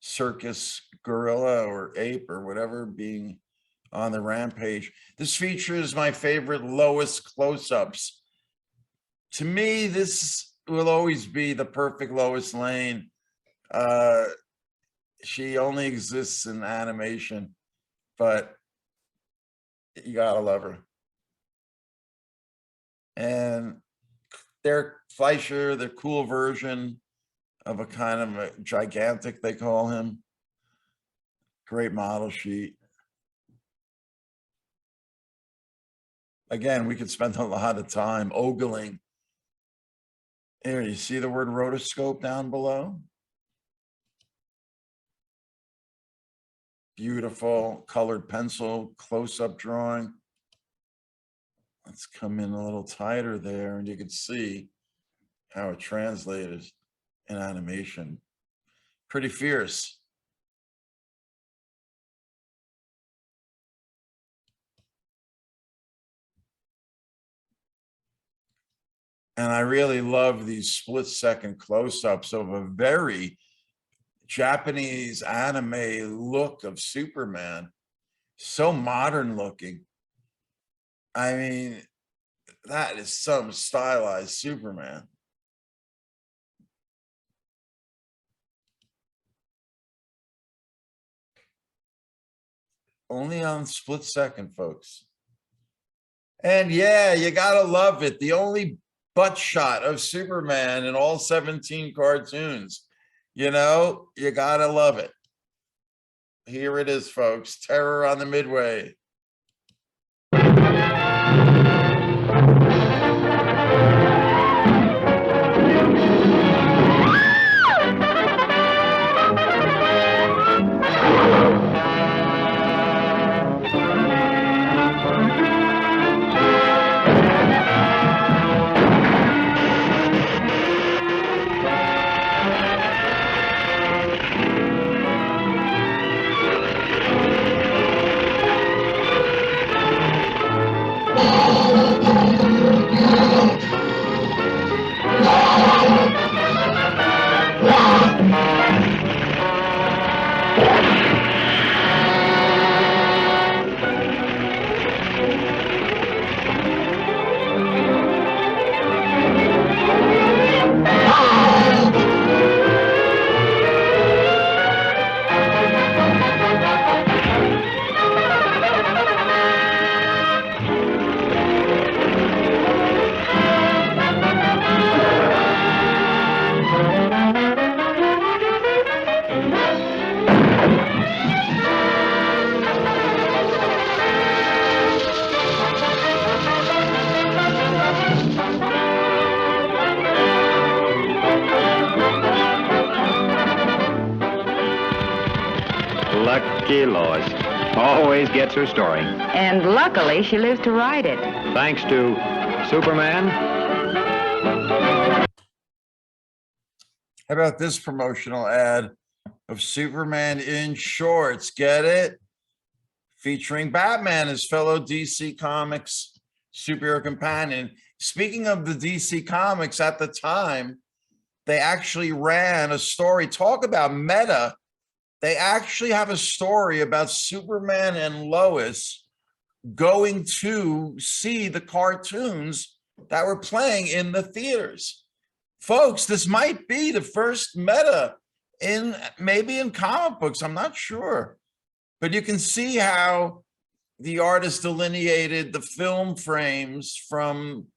circus gorilla or ape or whatever being on the rampage. This features my favorite Lois close-ups. To me, this will always be the perfect Lois Lane. She only exists in animation, but you gotta love her. And they're Fleischer, the cool version of a kind of a gigantic, they call him. Great model sheet. Again, we could spend a lot of time ogling. Here, you see the word rotoscope down below? Beautiful colored pencil close-up drawing. Let's come in a little tighter there, and you can see how it translated in animation. Pretty fierce. And I really love these split-second close-ups of a very Japanese anime look of Superman. So modern looking. I mean, that is some stylized Superman. Only on split second, folks. And yeah, you gotta love it. The only butt shot of Superman in all 17 cartoons. You know, you gotta love it. Here it is, folks. Terror on the Midway. Lucky Lois. Always gets her story. And luckily, she lives to write it. Thanks to Superman. How about this promotional ad of Superman in shorts? Get it? Featuring Batman, his fellow DC Comics superhero companion. Speaking of the DC Comics, at the time, they actually ran a story. Talk about meta. They actually have a story about Superman and Lois going to see the cartoons that were playing in the theaters. Folks, this might be the first meta in maybe in comic books. I'm not sure. But you can see how the artist delineated the film frames from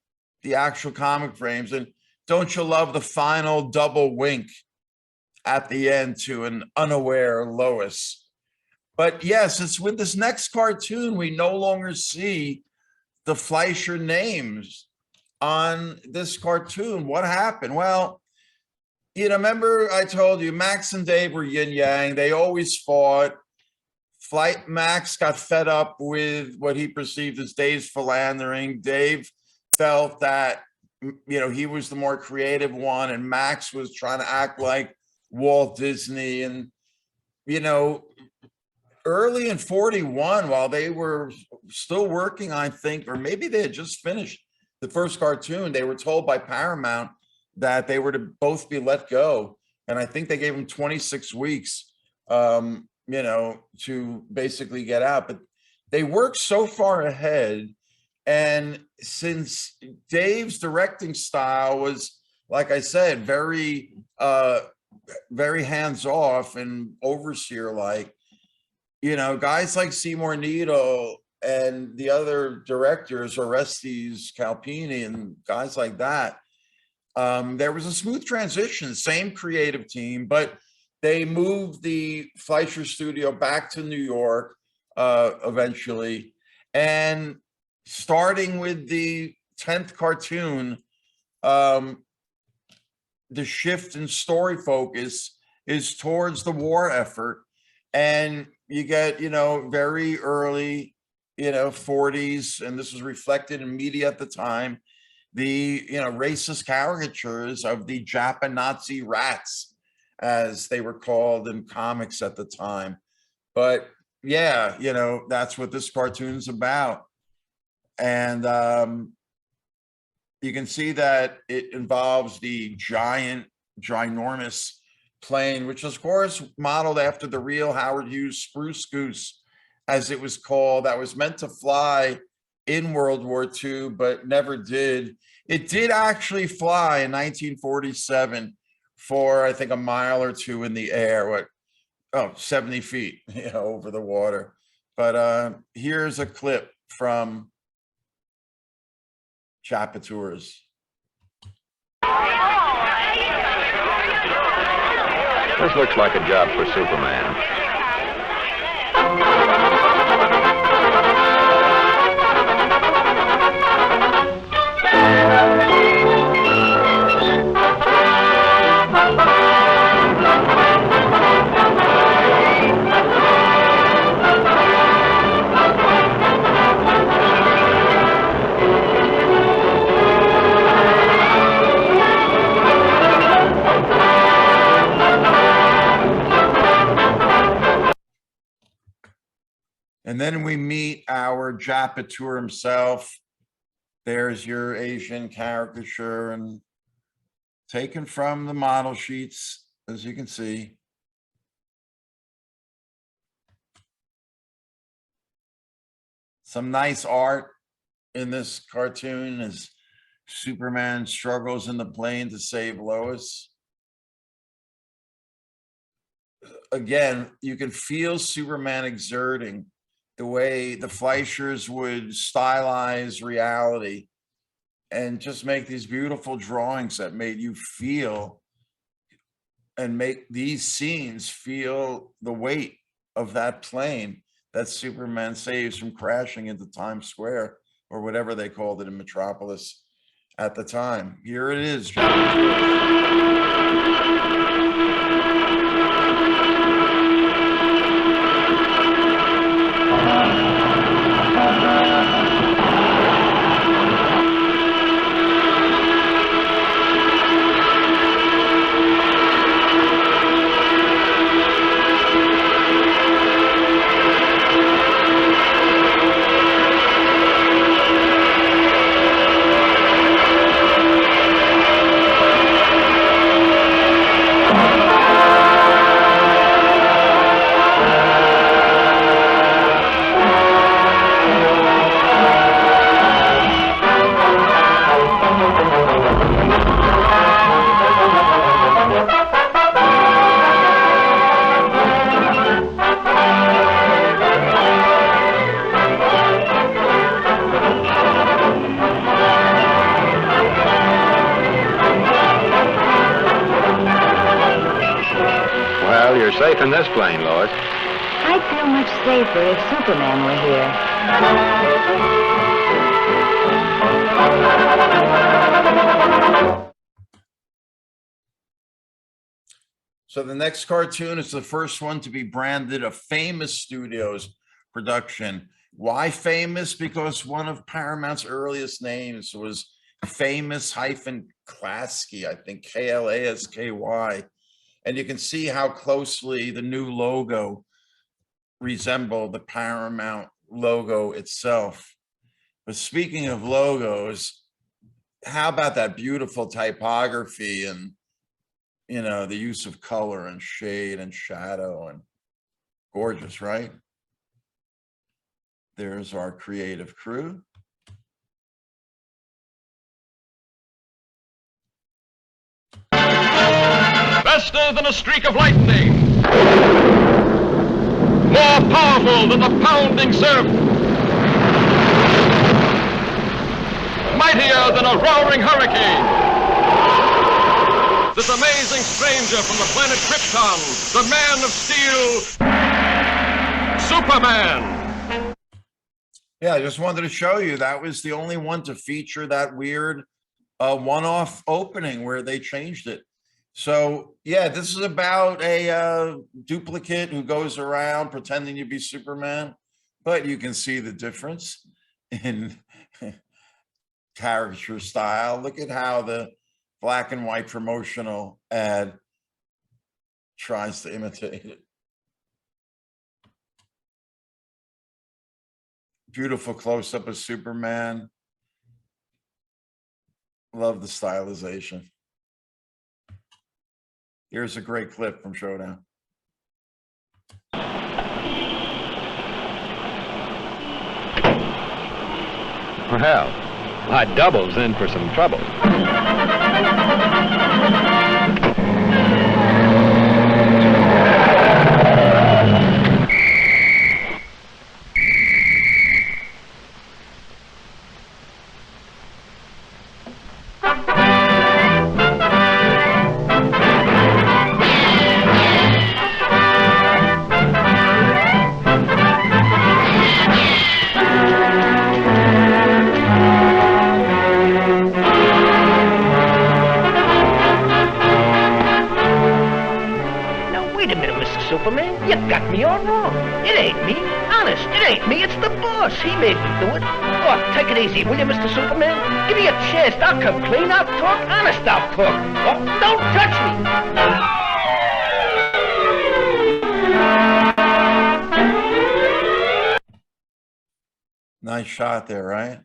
the actual comic frames. And don't you love the final double wink at the end to an unaware Lois? But yes, it's with this next cartoon, we no longer see the Fleischer names on this cartoon. What happened? Well, You know, remember I told you Max and Dave were yin yang. They always fought. Max got fed up with what he perceived as Dave's philandering. Dave felt that, you know, he was the more creative one, and Max was trying to act like Walt Disney. And, you know, early in 41, while they were still working, I think, or maybe they had just finished the first cartoon, they were told by Paramount that they were to both be let go. And I think they gave them 26 weeks, you know, to basically get out. But they worked so far ahead. And since Dave's directing style was, like I said, very hands-off and overseer-like, you know, guys like Seymour Needle and the other directors, Orestes Calpini and guys like that, there was a smooth transition, same creative team, but they moved the Fleischer Studio back to New York eventually. And starting with the 10th cartoon, the shift in story focus is towards the war effort. And you get, you know, very early, you know, 40s, and this was reflected in media at the time, the, you know, racist caricatures of the Jap-Nazi rats, as they were called in comics at the time. But yeah, you know, that's what this cartoon's about. And you can see that it involves the ginormous plane, which is, of course, modeled after the real Howard Hughes Spruce Goose, as it was called, that was meant to fly in World War II, but never did. It did actually fly in 1947 for, I think, a mile or two in the air, 70 feet, you know, over the water. But here's a clip from Chapatours. This looks like a job for Superman. And then we meet our Japateur himself. There's your Asian caricature, and taken from the model sheets, as you can see. Some nice art in this cartoon as Superman struggles in the plane to save Lois. Again, you can feel Superman exerting the way the Fleischers would stylize reality and just make these beautiful drawings that made you feel and make these scenes feel the weight of that plane that Superman saves from crashing into Times Square, or whatever they called it in Metropolis at the time. Here it is, Well, you're safe in this plane, Lois. I'd feel much safer if Superman were here. So the next cartoon is the first one to be branded a Famous Studios production. Why famous? Because one of Paramount's earliest names was Famous-Klasky, I think, Klasky. And you can see how closely the new logo resembled the Paramount logo itself. But speaking of logos, how about that beautiful typography and, you know, the use of color and shade and shadow, and gorgeous, right? There's our creative crew. Faster than a streak of lightning. More powerful than the pounding surf. Mightier than a roaring hurricane. This amazing stranger from the planet Krypton, the Man of Steel, Superman. Yeah, I just wanted to show you that was the only one to feature that weird one-off opening where they changed it. So yeah, this is about a duplicate who goes around pretending to be Superman, but you can see the difference in caricature style. Look at how the black and white promotional ad tries to imitate it. Beautiful close-up of Superman. Love the stylization. Here's a great clip from Showdown. Well, my double's in for some trouble. Superman, you got me all wrong. It ain't me. Honest, it ain't me. It's the boss. He made me do it. Oh, take it easy, will you, Mr. Superman? Give me a chance. I'll come clean. I'll talk. Honest, I'll talk. Oh, don't touch me. Nice shot there, right?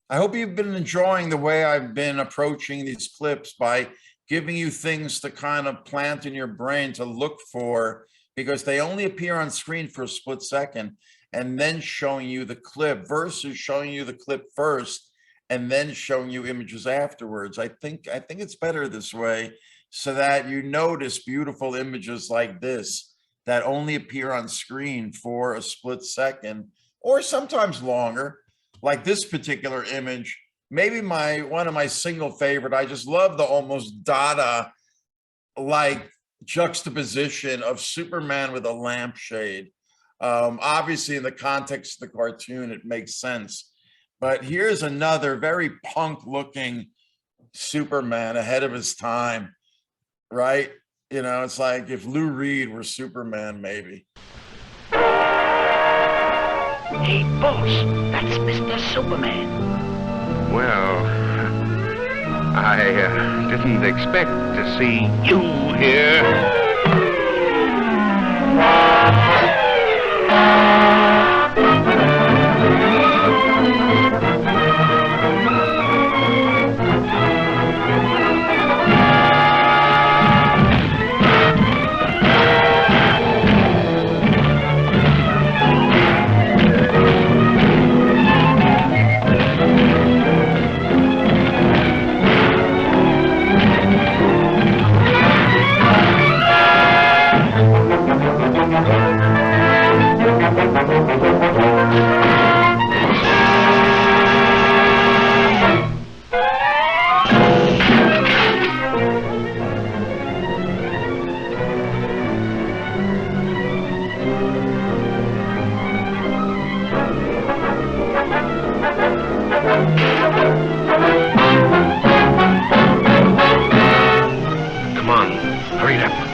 I hope you've been enjoying the way I've been approaching these clips by giving you things to kind of plant in your brain to look for, because they only appear on screen for a split second, and then showing you the clip versus showing you the clip first and then showing you images afterwards. I think it's better this way, so that you notice beautiful images like this that only appear on screen for a split second or sometimes longer. Like this particular image, maybe one of my single favorite. I just love the almost Dada-like juxtaposition of Superman with a lampshade. Obviously, in the context of the cartoon, it makes sense. But here's another very punk-looking Superman ahead of his time, right? You know, it's like if Lou Reed were Superman, maybe. Hey, boss, that's Mr. Superman. Well, I didn't expect to see you here. great effort.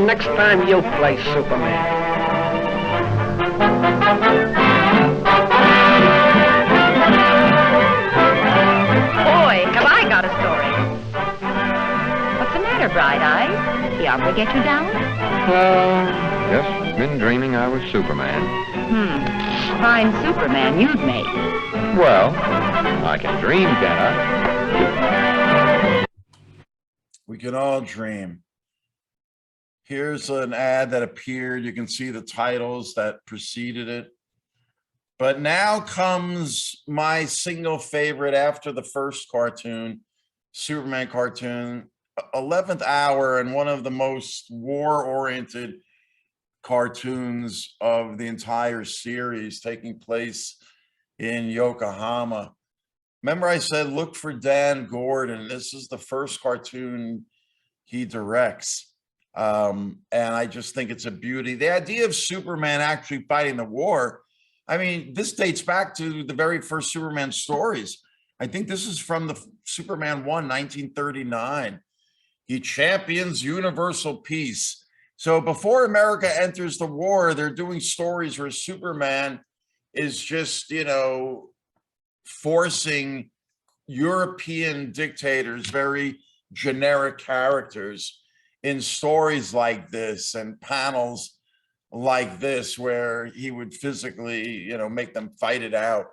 Next time you'll play Superman. Boy, have I got a story. What's the matter, Bright Eyes? The opera get you down? Just been dreaming I was Superman. Fine Superman you'd make. Well, I can dream, can I? We can all dream. Here's an ad that appeared. You can see the titles that preceded it. But now comes my single favorite after the first cartoon, Superman cartoon, 11th hour, and one of the most war-oriented cartoons of the entire series, taking place in Yokohama. Remember I said, look for Dan Gordon. This is the first cartoon he directs. And I just think it's a beauty. The idea of Superman actually fighting the war, I mean, this dates back to the very first Superman stories. I think this is from the Superman 1, 1939. He champions universal peace. So before America enters the war, they're doing stories where Superman is just, you know, forcing European dictators, very generic characters, in stories like this and panels like this, where he would physically, you know, make them fight it out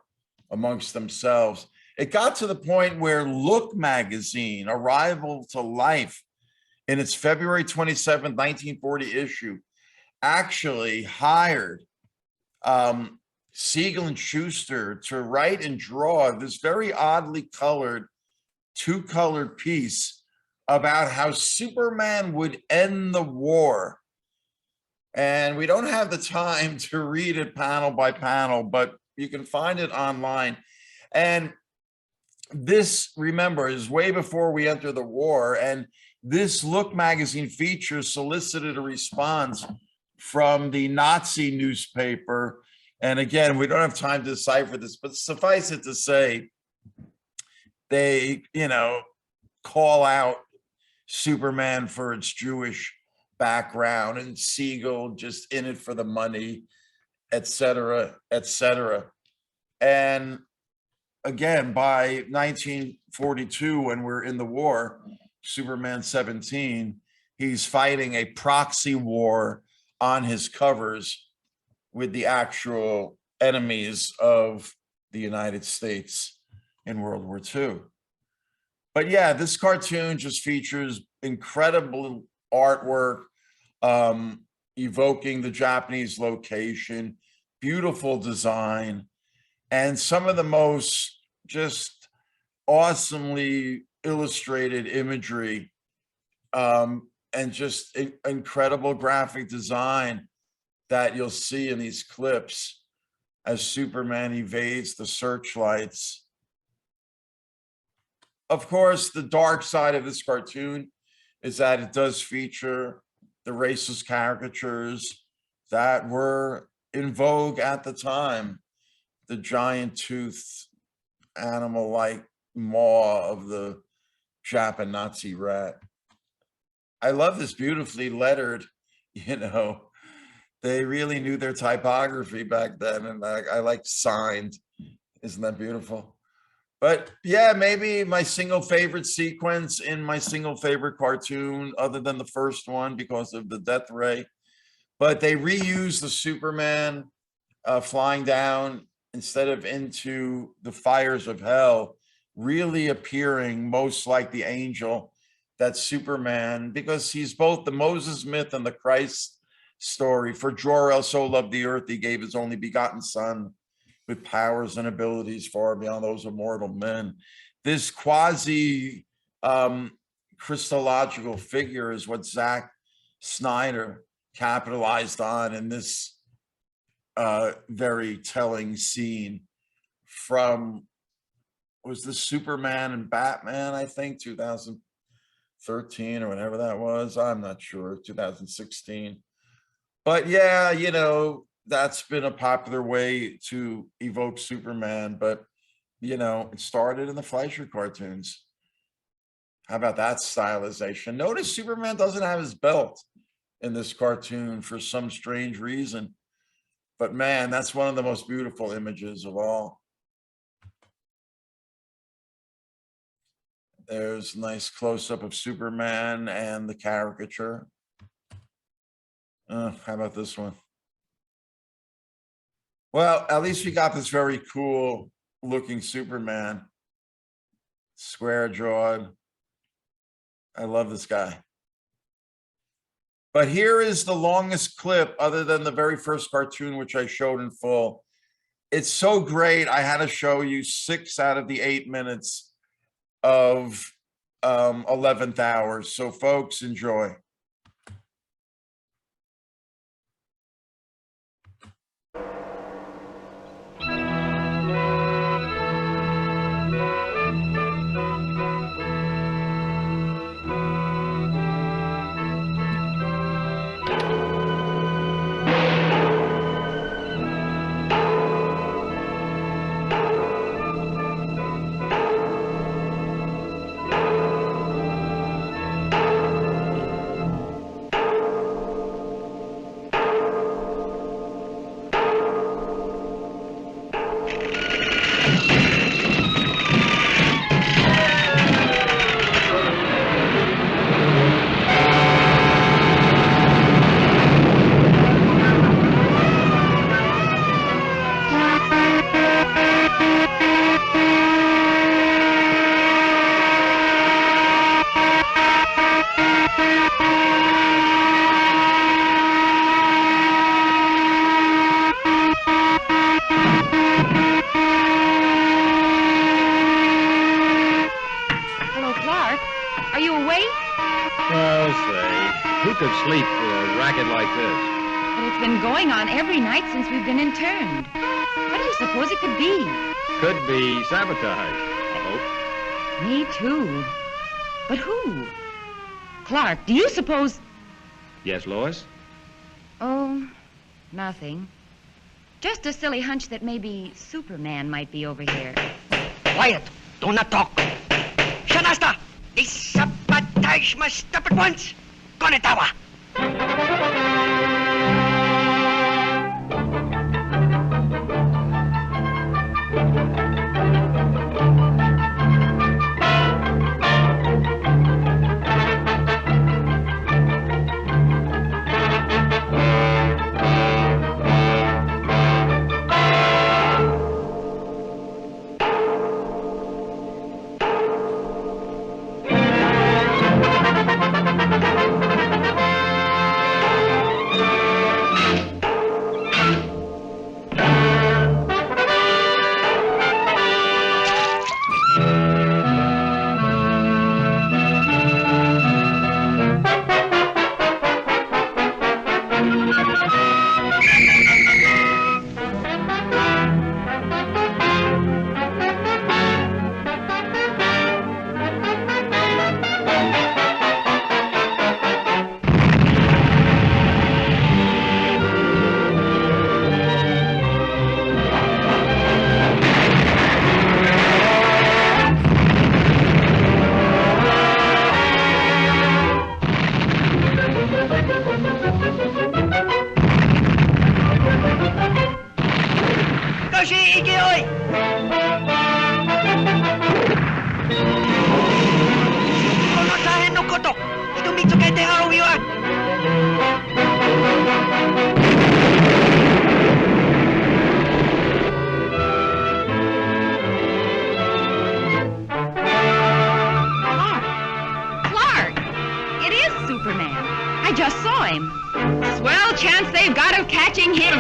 amongst themselves. It got to the point where Look magazine, Arrival to Life, in its February 27, 1940 issue, actually hired Siegel and Schuster to write and draw this very oddly colored, two-colored piece about how Superman would end the war. And we don't have the time to read it panel by panel, but you can find it online. And this, remember, is way before we enter the war. And this Look magazine feature solicited a response from the Nazi newspaper. And again, we don't have time to decipher this, but suffice it to say, they, you know, call out Superman for its Jewish background, and Siegel just in it for the money, et cetera, et cetera. And again, by 1942, when we're in the war, Superman 17, he's fighting a proxy war on his covers with the actual enemies of the United States in World War II. But yeah, this cartoon just features incredible artwork, evoking the Japanese location, beautiful design, and some of the most just awesomely illustrated imagery, and just incredible graphic design that you'll see in these clips as Superman evades the searchlights. Of course, the dark side of this cartoon is that it does feature the racist caricatures that were in vogue at the time. The giant tooth, animal-like maw of the Japan Nazi rat. I love this beautifully lettered, you know, they really knew their typography back then, and I like signed. Isn't that beautiful? But yeah, maybe my single favorite sequence in my single favorite cartoon, other than the first one because of the death ray. But they reused the Superman flying down instead of into the fires of hell, really appearing most like the angel that Superman, because he's both the Moses myth and the Christ story. For Jor-El so loved the earth, he gave his only begotten son with powers and abilities far beyond those of mortal men. This quasi Christological figure is what Zack Snyder capitalized on in this very telling scene from, was this Superman and Batman, I think, 2013 or whatever that was. I'm not sure, 2016. But yeah, you know, that's been a popular way to evoke Superman, but you know, it started in the Fleischer cartoons. How about that stylization? Notice Superman doesn't have his belt in this cartoon for some strange reason. But man, that's one of the most beautiful images of all. There's a nice close-up of Superman and the caricature. How about this one? Well, at least we got this very cool looking Superman. Square jawed. I love this guy. But here is the longest clip other than the very first cartoon, which I showed in full. It's so great. I had to show you 6 out of the 8 minutes of 11th hour. So folks, enjoy. Sleep for a racket like this. But it's been going on every night since we've been interned. What do you suppose it could be? Could be sabotage, I hope. Me too. But who? Clark, do you suppose... Yes, Lois? Oh, nothing. Just a silly hunch that maybe Superman might be over here. Quiet! Do not talk! Shanasta! This sabotage must stop at once! Konetawa! Swell chance They've got him catching him.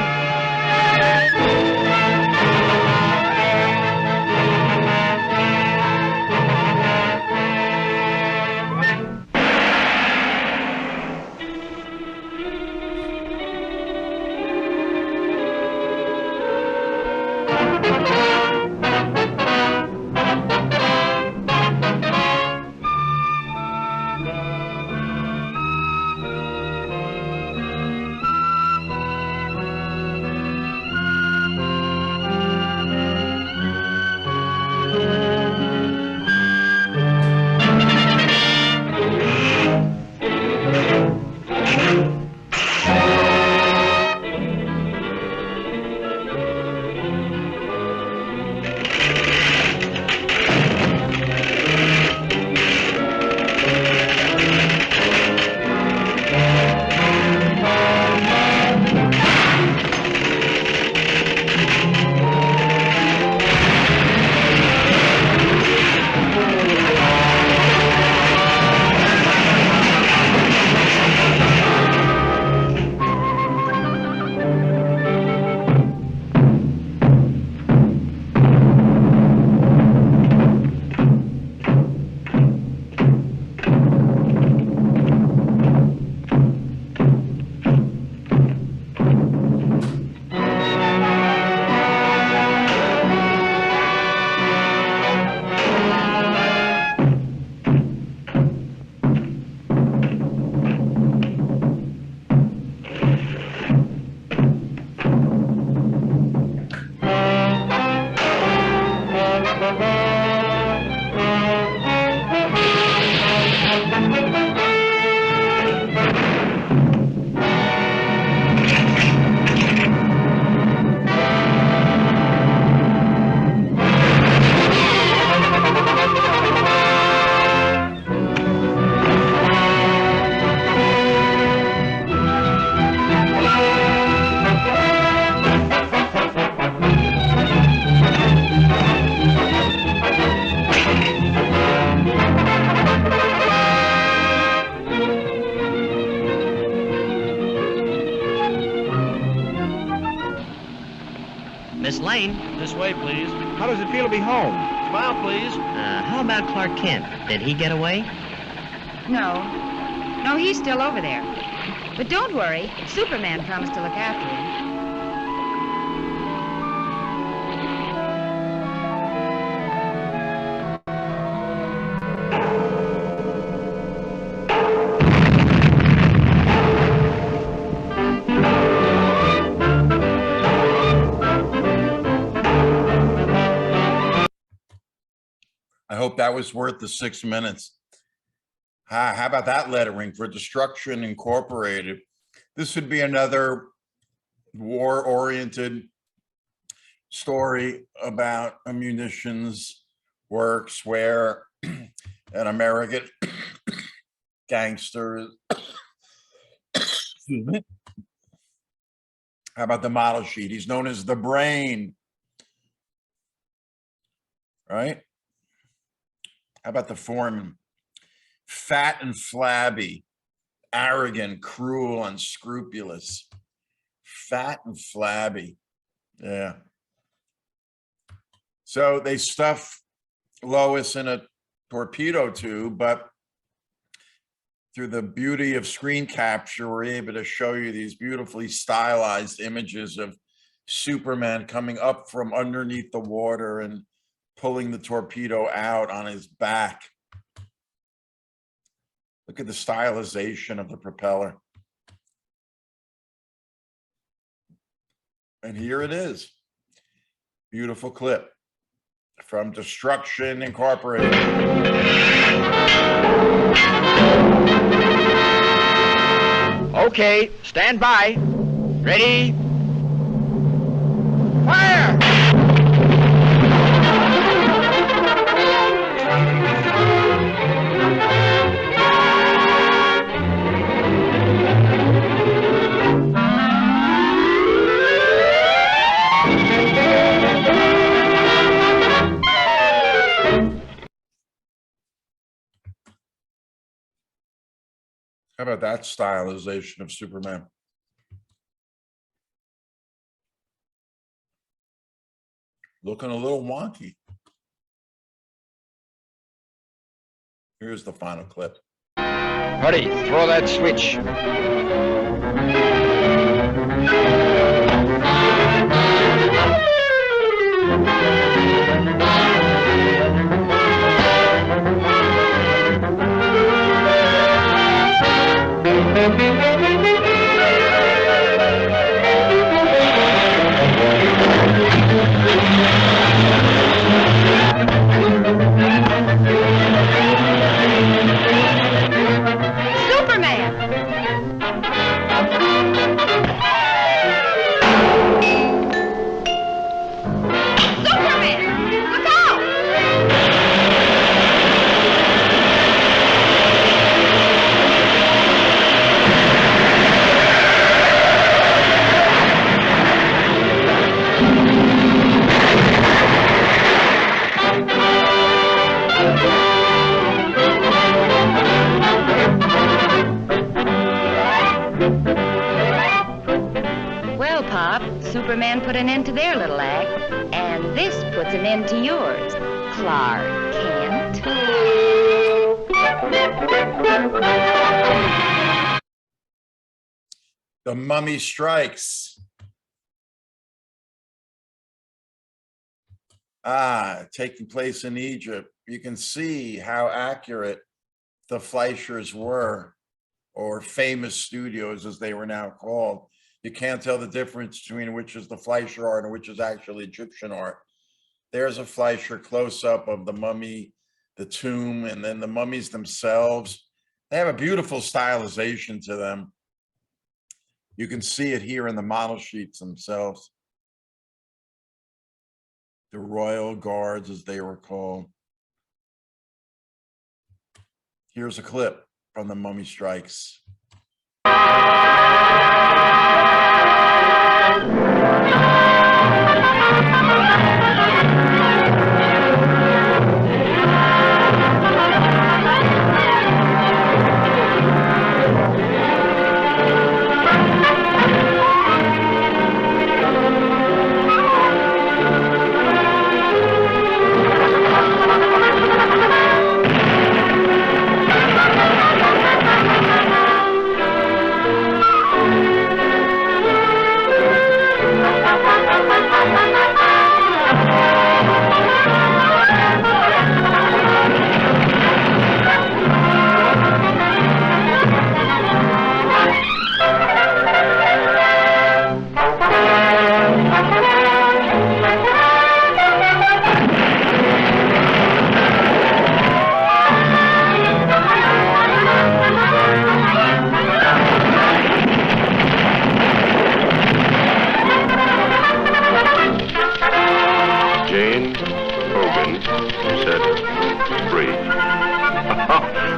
Miss Lane. This way, please. How does it feel to be home? Smile, please. How about Clark Kent? Did he get away? No. No, he's still over there. But don't worry. Superman promised to look after him. I hope that was worth the 6 minutes. How about that lettering for Destruction Incorporated? This would be another war-oriented story about a munitions works where an American gangster, excuse me. How about the model sheet? He's known as the Brain, right? How about the foreman? Fat and flabby, arrogant, cruel, unscrupulous. Fat and flabby. Yeah. So they stuff Lois in a torpedo tube, but through the beauty of screen capture, we're able to show you these beautifully stylized images of Superman coming up from underneath the water and pulling the torpedo out on his back. Look at the stylization of the propeller. And here it is. Beautiful clip from Destruction Incorporated. Okay, stand by. Ready? Fire! How about that stylization of Superman? looking a little wonky. Here's the final clip. Hurry, throw that switch. Superman put an end to their little act, and this puts an end to yours, Clark Kent. The Mummy Strikes. Taking place in Egypt. You can see how accurate the Fleischers were, or famous studios as they were now called. You can't tell the difference between which is the Fleischer art and which is actually Egyptian art. There's a Fleischer close-up of the mummy, the tomb, and then the mummies themselves. They have a beautiful stylization to them. You can see it here in the model sheets themselves. The royal guards, as they were called. Here's a clip from the Mummy Strikes.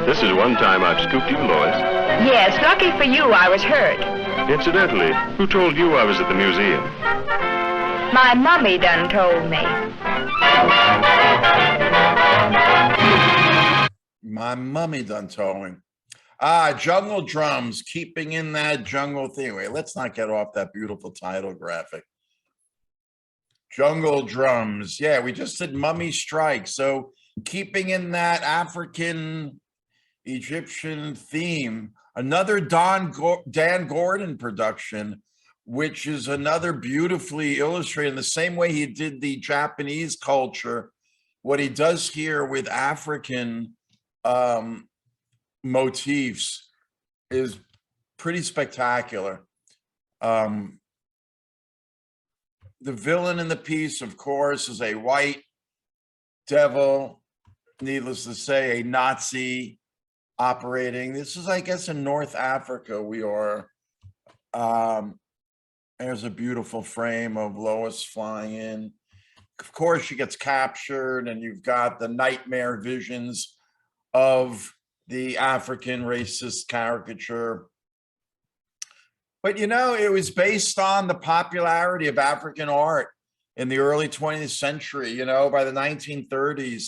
This is one time I've scooped you, Lois. Yes, lucky for you, I was hurt. Incidentally, who told you I was at the museum? My mummy done told me. My mummy done told me. Jungle Drums, keeping in that jungle theme. Wait, let's not get off that beautiful title graphic. Jungle Drums. Yeah, we just did Mummy Strike. So keeping in that African Egyptian theme, another Dan Gordon production, which is another beautifully illustrated in the same way he did the Japanese culture. What he does here with African motifs is pretty spectacular. The villain in the piece, of course, is a white devil, needless to say, a Nazi operating. This is, I guess, in North Africa we are. There's a beautiful frame of Lois flying in. Of course, she gets captured, and you've got the nightmare visions of the African racist caricature. But, you know, it was based on the popularity of African art in the early 20th century. You know, by the 1930s,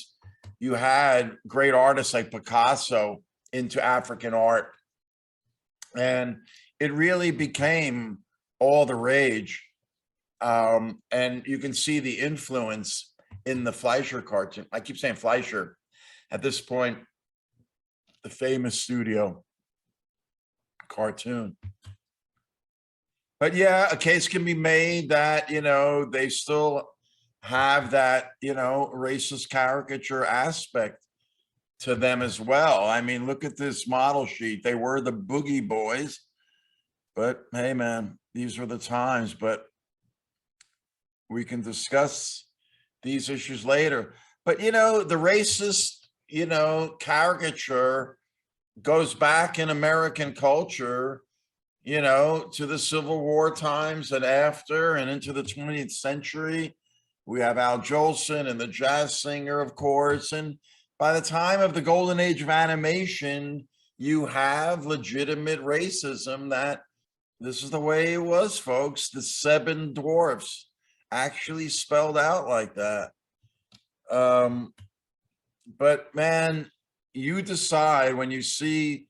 you had great artists like Picasso into African art. And it really became all the rage. And you can see the influence in the Fleischer cartoon. I keep saying Fleischer. At this point, the famous studio cartoon. But yeah, a case can be made that, they still have that, racist caricature aspect to them as well. I mean, look at this model sheet. They were the Boogie Boys, but hey, man, these were the times. But we can discuss these issues later. But, the racist, caricature goes back in American culture, to the Civil War times and after, and into the 20th century. We have Al Jolson and the jazz singer, of course. And by the time of the golden age of animation, you have legitimate racism that this is the way it was, folks. The 7 Dwarfs actually spelled out like that. But man, you decide when you see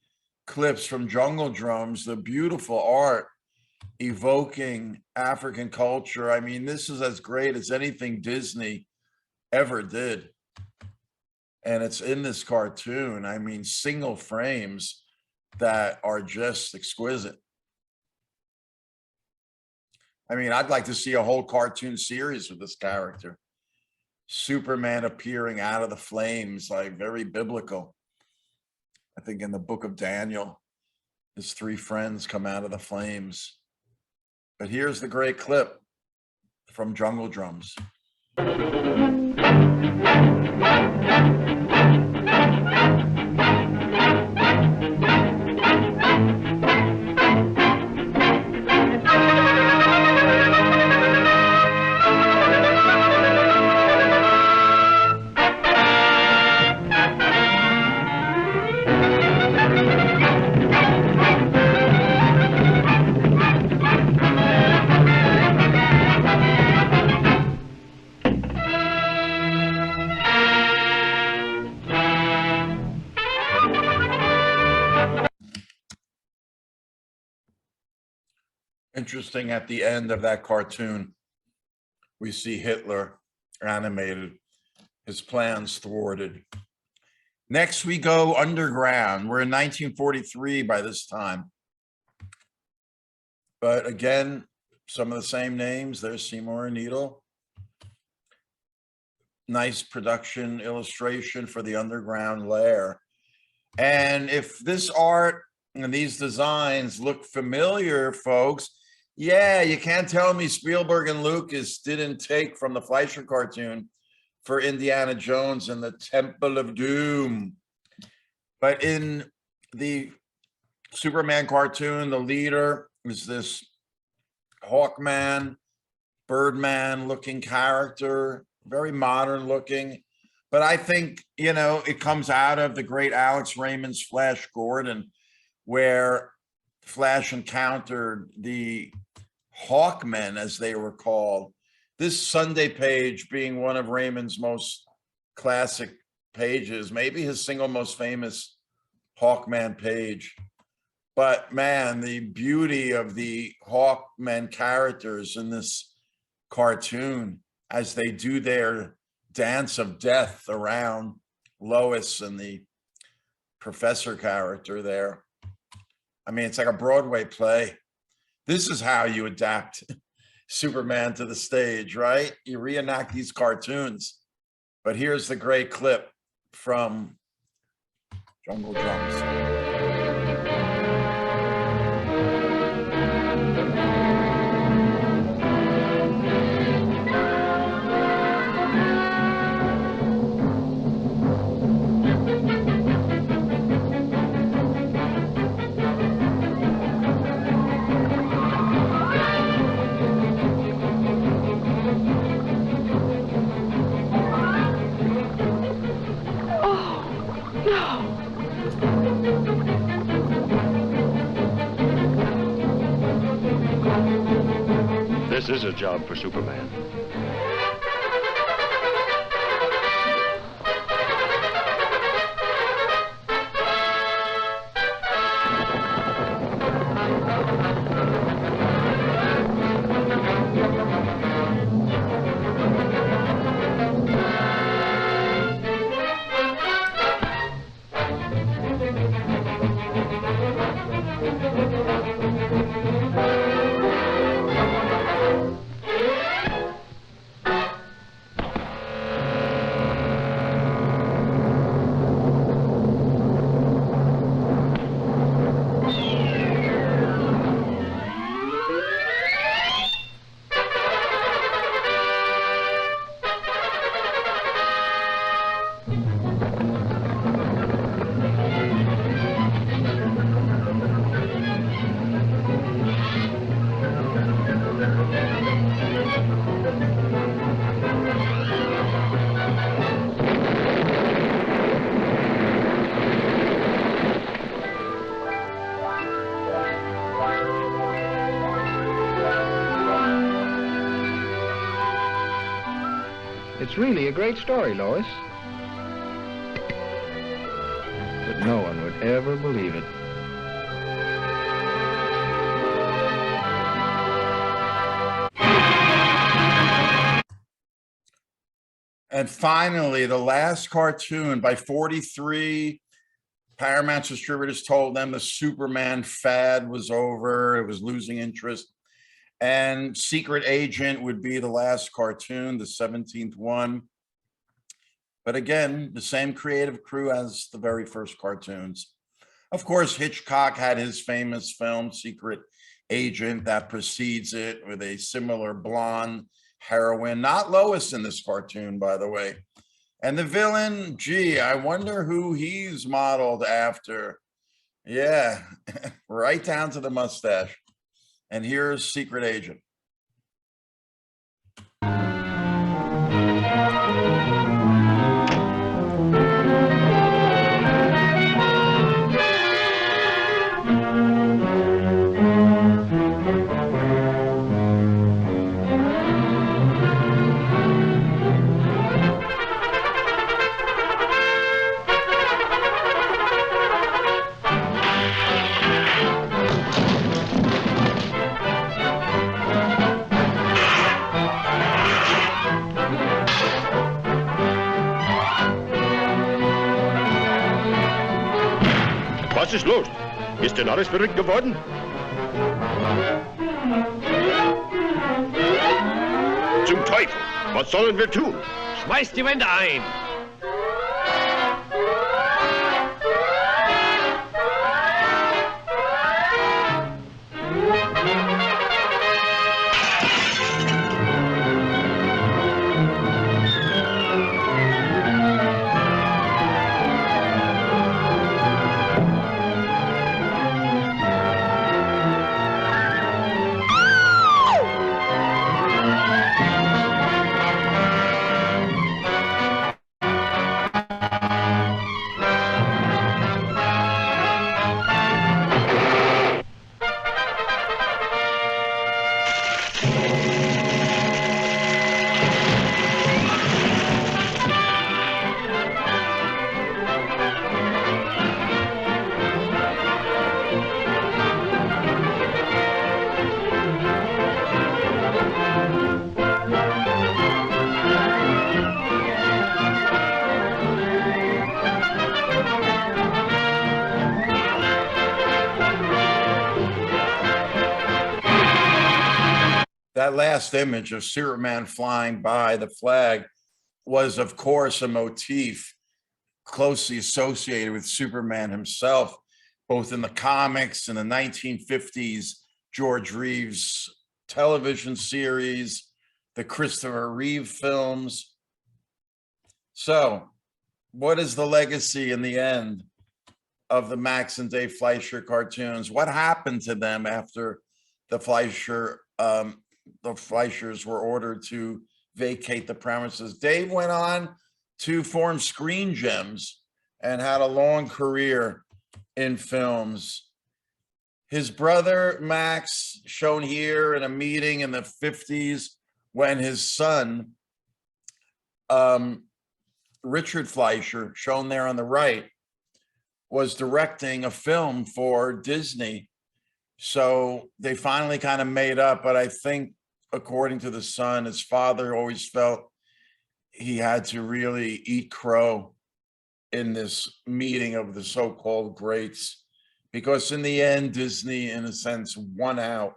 clips from Jungle Drums, the beautiful art evoking African culture. I mean, this is as great as anything Disney ever did. And it's in this cartoon. I mean, single frames that are just exquisite. I mean, I'd like to see a whole cartoon series with this character. Superman appearing out of the flames, like very biblical. I think in the book of Daniel, his 3 friends come out of the flames. But here's the great clip from Jungle Drums. Interesting, at the end of that cartoon, we see Hitler animated, his plans thwarted. Next, we go underground. We're in 1943 by this time. But again, some of the same names. There's Seymour and Needle. Nice production illustration for the underground lair. And if this art and these designs look familiar, folks, yeah, you can't tell me Spielberg and Lucas didn't take from the Fleischer cartoon for Indiana Jones and the Temple of Doom. But in the Superman cartoon, the leader is this Hawkman, Birdman looking character, very modern looking. But I think, it comes out of the great Alex Raymond's Flash Gordon, where Flash encountered the Hawkmen, as they were called. This Sunday page being one of Raymond's most classic pages, maybe his single most famous Hawkman page. But man, the beauty of the Hawkmen characters in this cartoon as they do their dance of death around Lois and the professor character there. I mean, it's like a Broadway play. This is how you adapt Superman to the stage, right? You reenact these cartoons. But here's the great clip from Jungle Drums. This is a job for Superman. It's really a great story, Lois. But no one would ever believe it. And finally, the last cartoon by 43, Paramount's distributors told them the Superman fad was over. It was losing interest. And Secret Agent would be the last cartoon, the 17th one. But again, the same creative crew as the very first cartoons. Of course, Hitchcock had his famous film, Secret Agent, that precedes it with a similar blonde heroine. Not Lois in this cartoon, by the way. And the villain, gee, I wonder who he's modeled after. Yeah, right down to the mustache. And here's Secret Agent. Was ist los? Ist denn alles verrückt geworden? Zum Teufel! Was sollen wir tun? Schmeißt die Wände ein! That last image of Superman flying by the flag was, of course, a motif closely associated with Superman himself, both in the comics in the 1950s, George Reeves television series, the Christopher Reeve films. So, what is the legacy in the end of the Max and Dave Fleischer cartoons? What happened to them after the Fleischers were ordered to vacate the premises? Dave went on to form Screen Gems and had a long career in films. His brother Max, shown here in a meeting in the 50s when his son, Richard Fleischer, shown there on the right, was directing a film for Disney. So they finally kind of made up, but I think, according to the son, his father always felt he had to really eat crow in this meeting of the so-called greats, because in the end, Disney, in a sense, won out.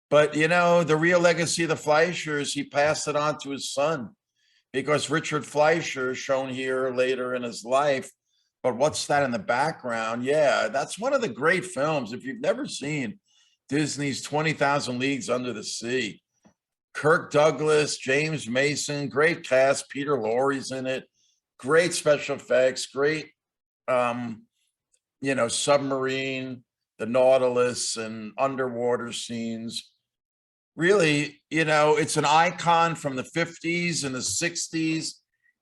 But, you know, the real legacy of the Fleischers, he passed it on to his son, because Richard Fleischer, shown here later in his life, but what's that in the background? Yeah, that's one of the great films. If you've never seen Disney's 20,000 Leagues Under the Sea, Kirk Douglas, James Mason, great cast. Peter Lorre's in it. Great special effects, great, submarine, the Nautilus and underwater scenes. Really, it's an icon from the 50s and the 60s.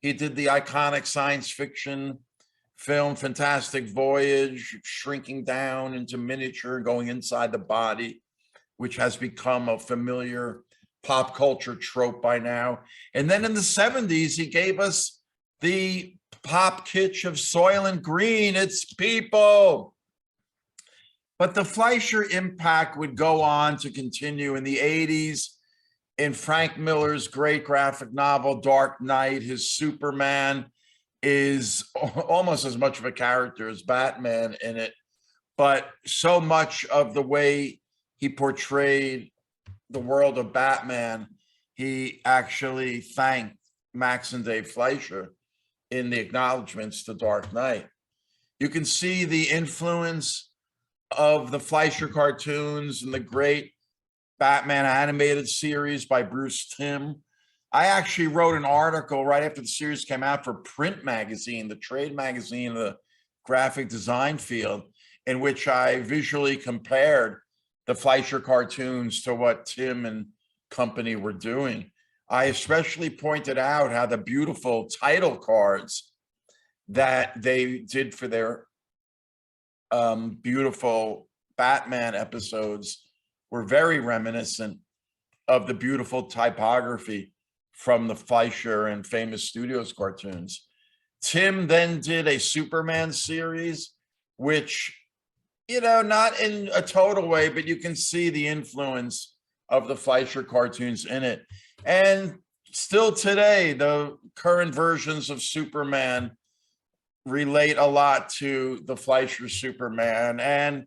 He did the iconic science fiction film Fantastic Voyage, shrinking down into miniature, going inside the body, which has become a familiar pop culture trope by now. And then in the 70s, he gave us the pop kitsch of Soylent Green. It's people. But the Fleischer impact would go on to continue in the 80s. In Frank Miller's great graphic novel, Dark Knight, his Superman is almost as much of a character as Batman in it. But so much of the way he portrayed the world of Batman, he actually thanked Max and Dave Fleischer in the acknowledgments to Dark Knight. You can see the influence of the Fleischer cartoons and the great Batman animated series by Bruce Timm. I actually wrote an article right after the series came out for Print Magazine, the trade magazine of the graphic design field, in which I visually compared the Fleischer cartoons to what Timm and company were doing. I especially pointed out how the beautiful title cards that they did for their beautiful Batman episodes were very reminiscent of the beautiful typography from the Fleischer and Famous Studios cartoons. Timm then did a Superman series, which, you know, not in a total way, but you can see the influence of the Fleischer cartoons in it. And still today, the current versions of Superman relate a lot to the Fleischer Superman. And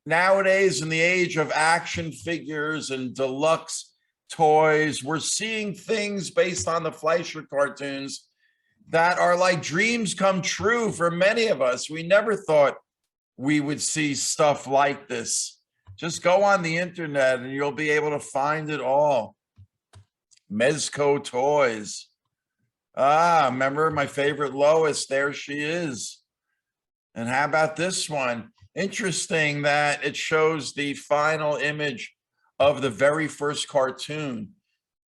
nowadays, in the age of action figures and deluxe toys, we're seeing things based on the Fleischer cartoons that are like dreams come true for many of us. We never thought we would see stuff like this. Just go on the internet and you'll be able to find it all. Mezco toys. Remember my favorite Lois? There she is. And how about this one? Interesting that it shows the final image of the very first cartoon,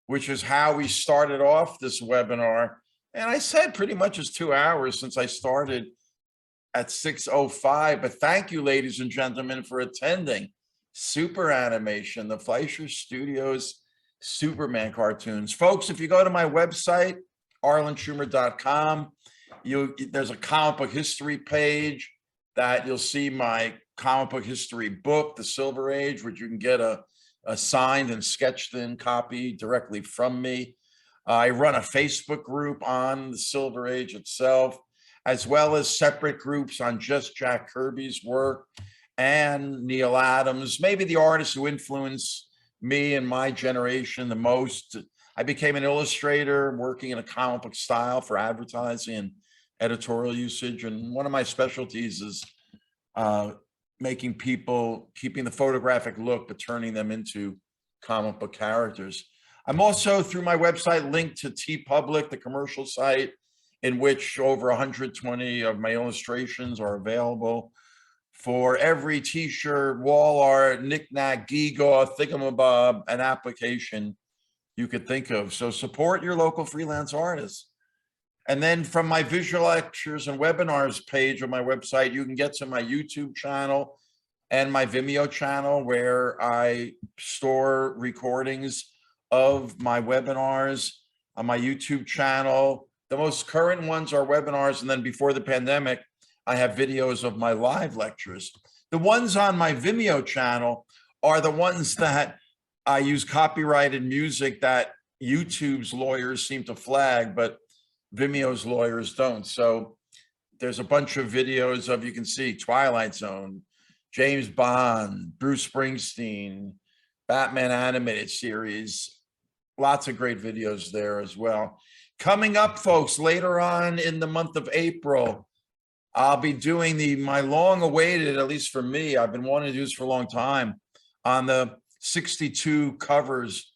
which is how we started off this webinar. And I said pretty much it's 2 hours since I started at 6:05. But thank you, ladies and gentlemen, for attending. Super animation, the Fleischer Studios Superman cartoons. Folks, if you go to my website, arlenschumer.com, there's a comic book history page that you'll see my comic book history book, The Silver Age, which you can get a signed and sketched in copy directly from me. I run a Facebook group on the Silver Age itself, as well as separate groups on just Jack Kirby's work and Neil Adams, maybe the artists who influenced me and my generation the most. I became an illustrator working in a comic book style for advertising and editorial usage. And one of my specialties is keeping the photographic look, but turning them into comic book characters. I'm also, through my website, linked to TeePublic, the commercial site, in which over 120 of my illustrations are available for every t-shirt, wall art, knick-knack, gewgaw, thingamabob, an application you could think of. So support your local freelance artists. And then from my visual lectures and webinars page on my website, you can get to my YouTube channel and my Vimeo channel, where I store recordings of my webinars on my YouTube channel. The most current ones are webinars, and then before the pandemic, I have videos of my live lectures. The ones on my Vimeo channel are the ones that I use copyrighted music that YouTube's lawyers seem to flag, but Vimeo's lawyers don't. So there's a bunch of videos of, you can see Twilight Zone, James Bond, Bruce Springsteen, Batman animated series, lots of great videos there as well. Coming up, folks, later on in the month of April, I'll be doing my long-awaited, at least for me, I've been wanting to do this for a long time, on the 62 covers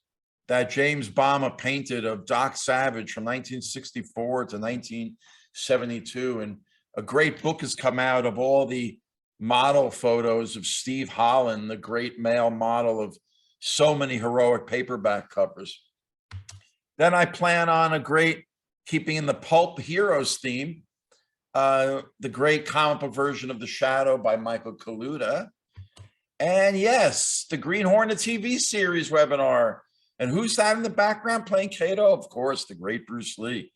that James Bama painted of Doc Savage from 1964 to 1972. And a great book has come out of all the model photos of Steve Holland, the great male model of so many heroic paperback covers. Then I plan on a great, keeping in the pulp heroes theme, the great comic book version of The Shadow by Michael Kaluta. And yes, the Green Hornet TV series webinar And who's that in the background playing Kato? Of course, the great Bruce Lee.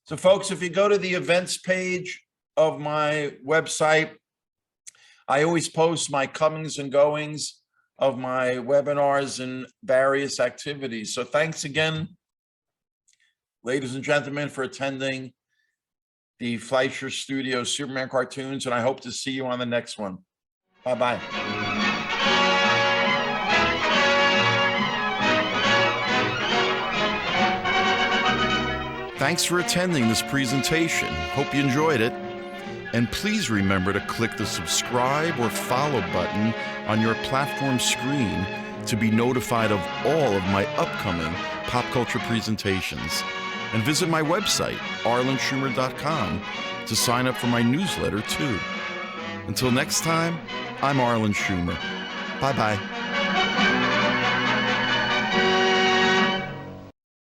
So folks, if you go to the events page of my website, I always post my comings and goings of my webinars and various activities. So thanks again, ladies and gentlemen, for attending the Fleischer Studios Superman cartoons, and I hope to see you on the next one. Bye-bye. Thanks for attending this presentation. Hope you enjoyed it. And please remember to click the subscribe or follow button on your platform screen to be notified of all of my upcoming pop culture presentations. And visit my website, arlenschumer.com, to sign up for my newsletter too. Until next time, I'm Arlen Schumer. Bye-bye.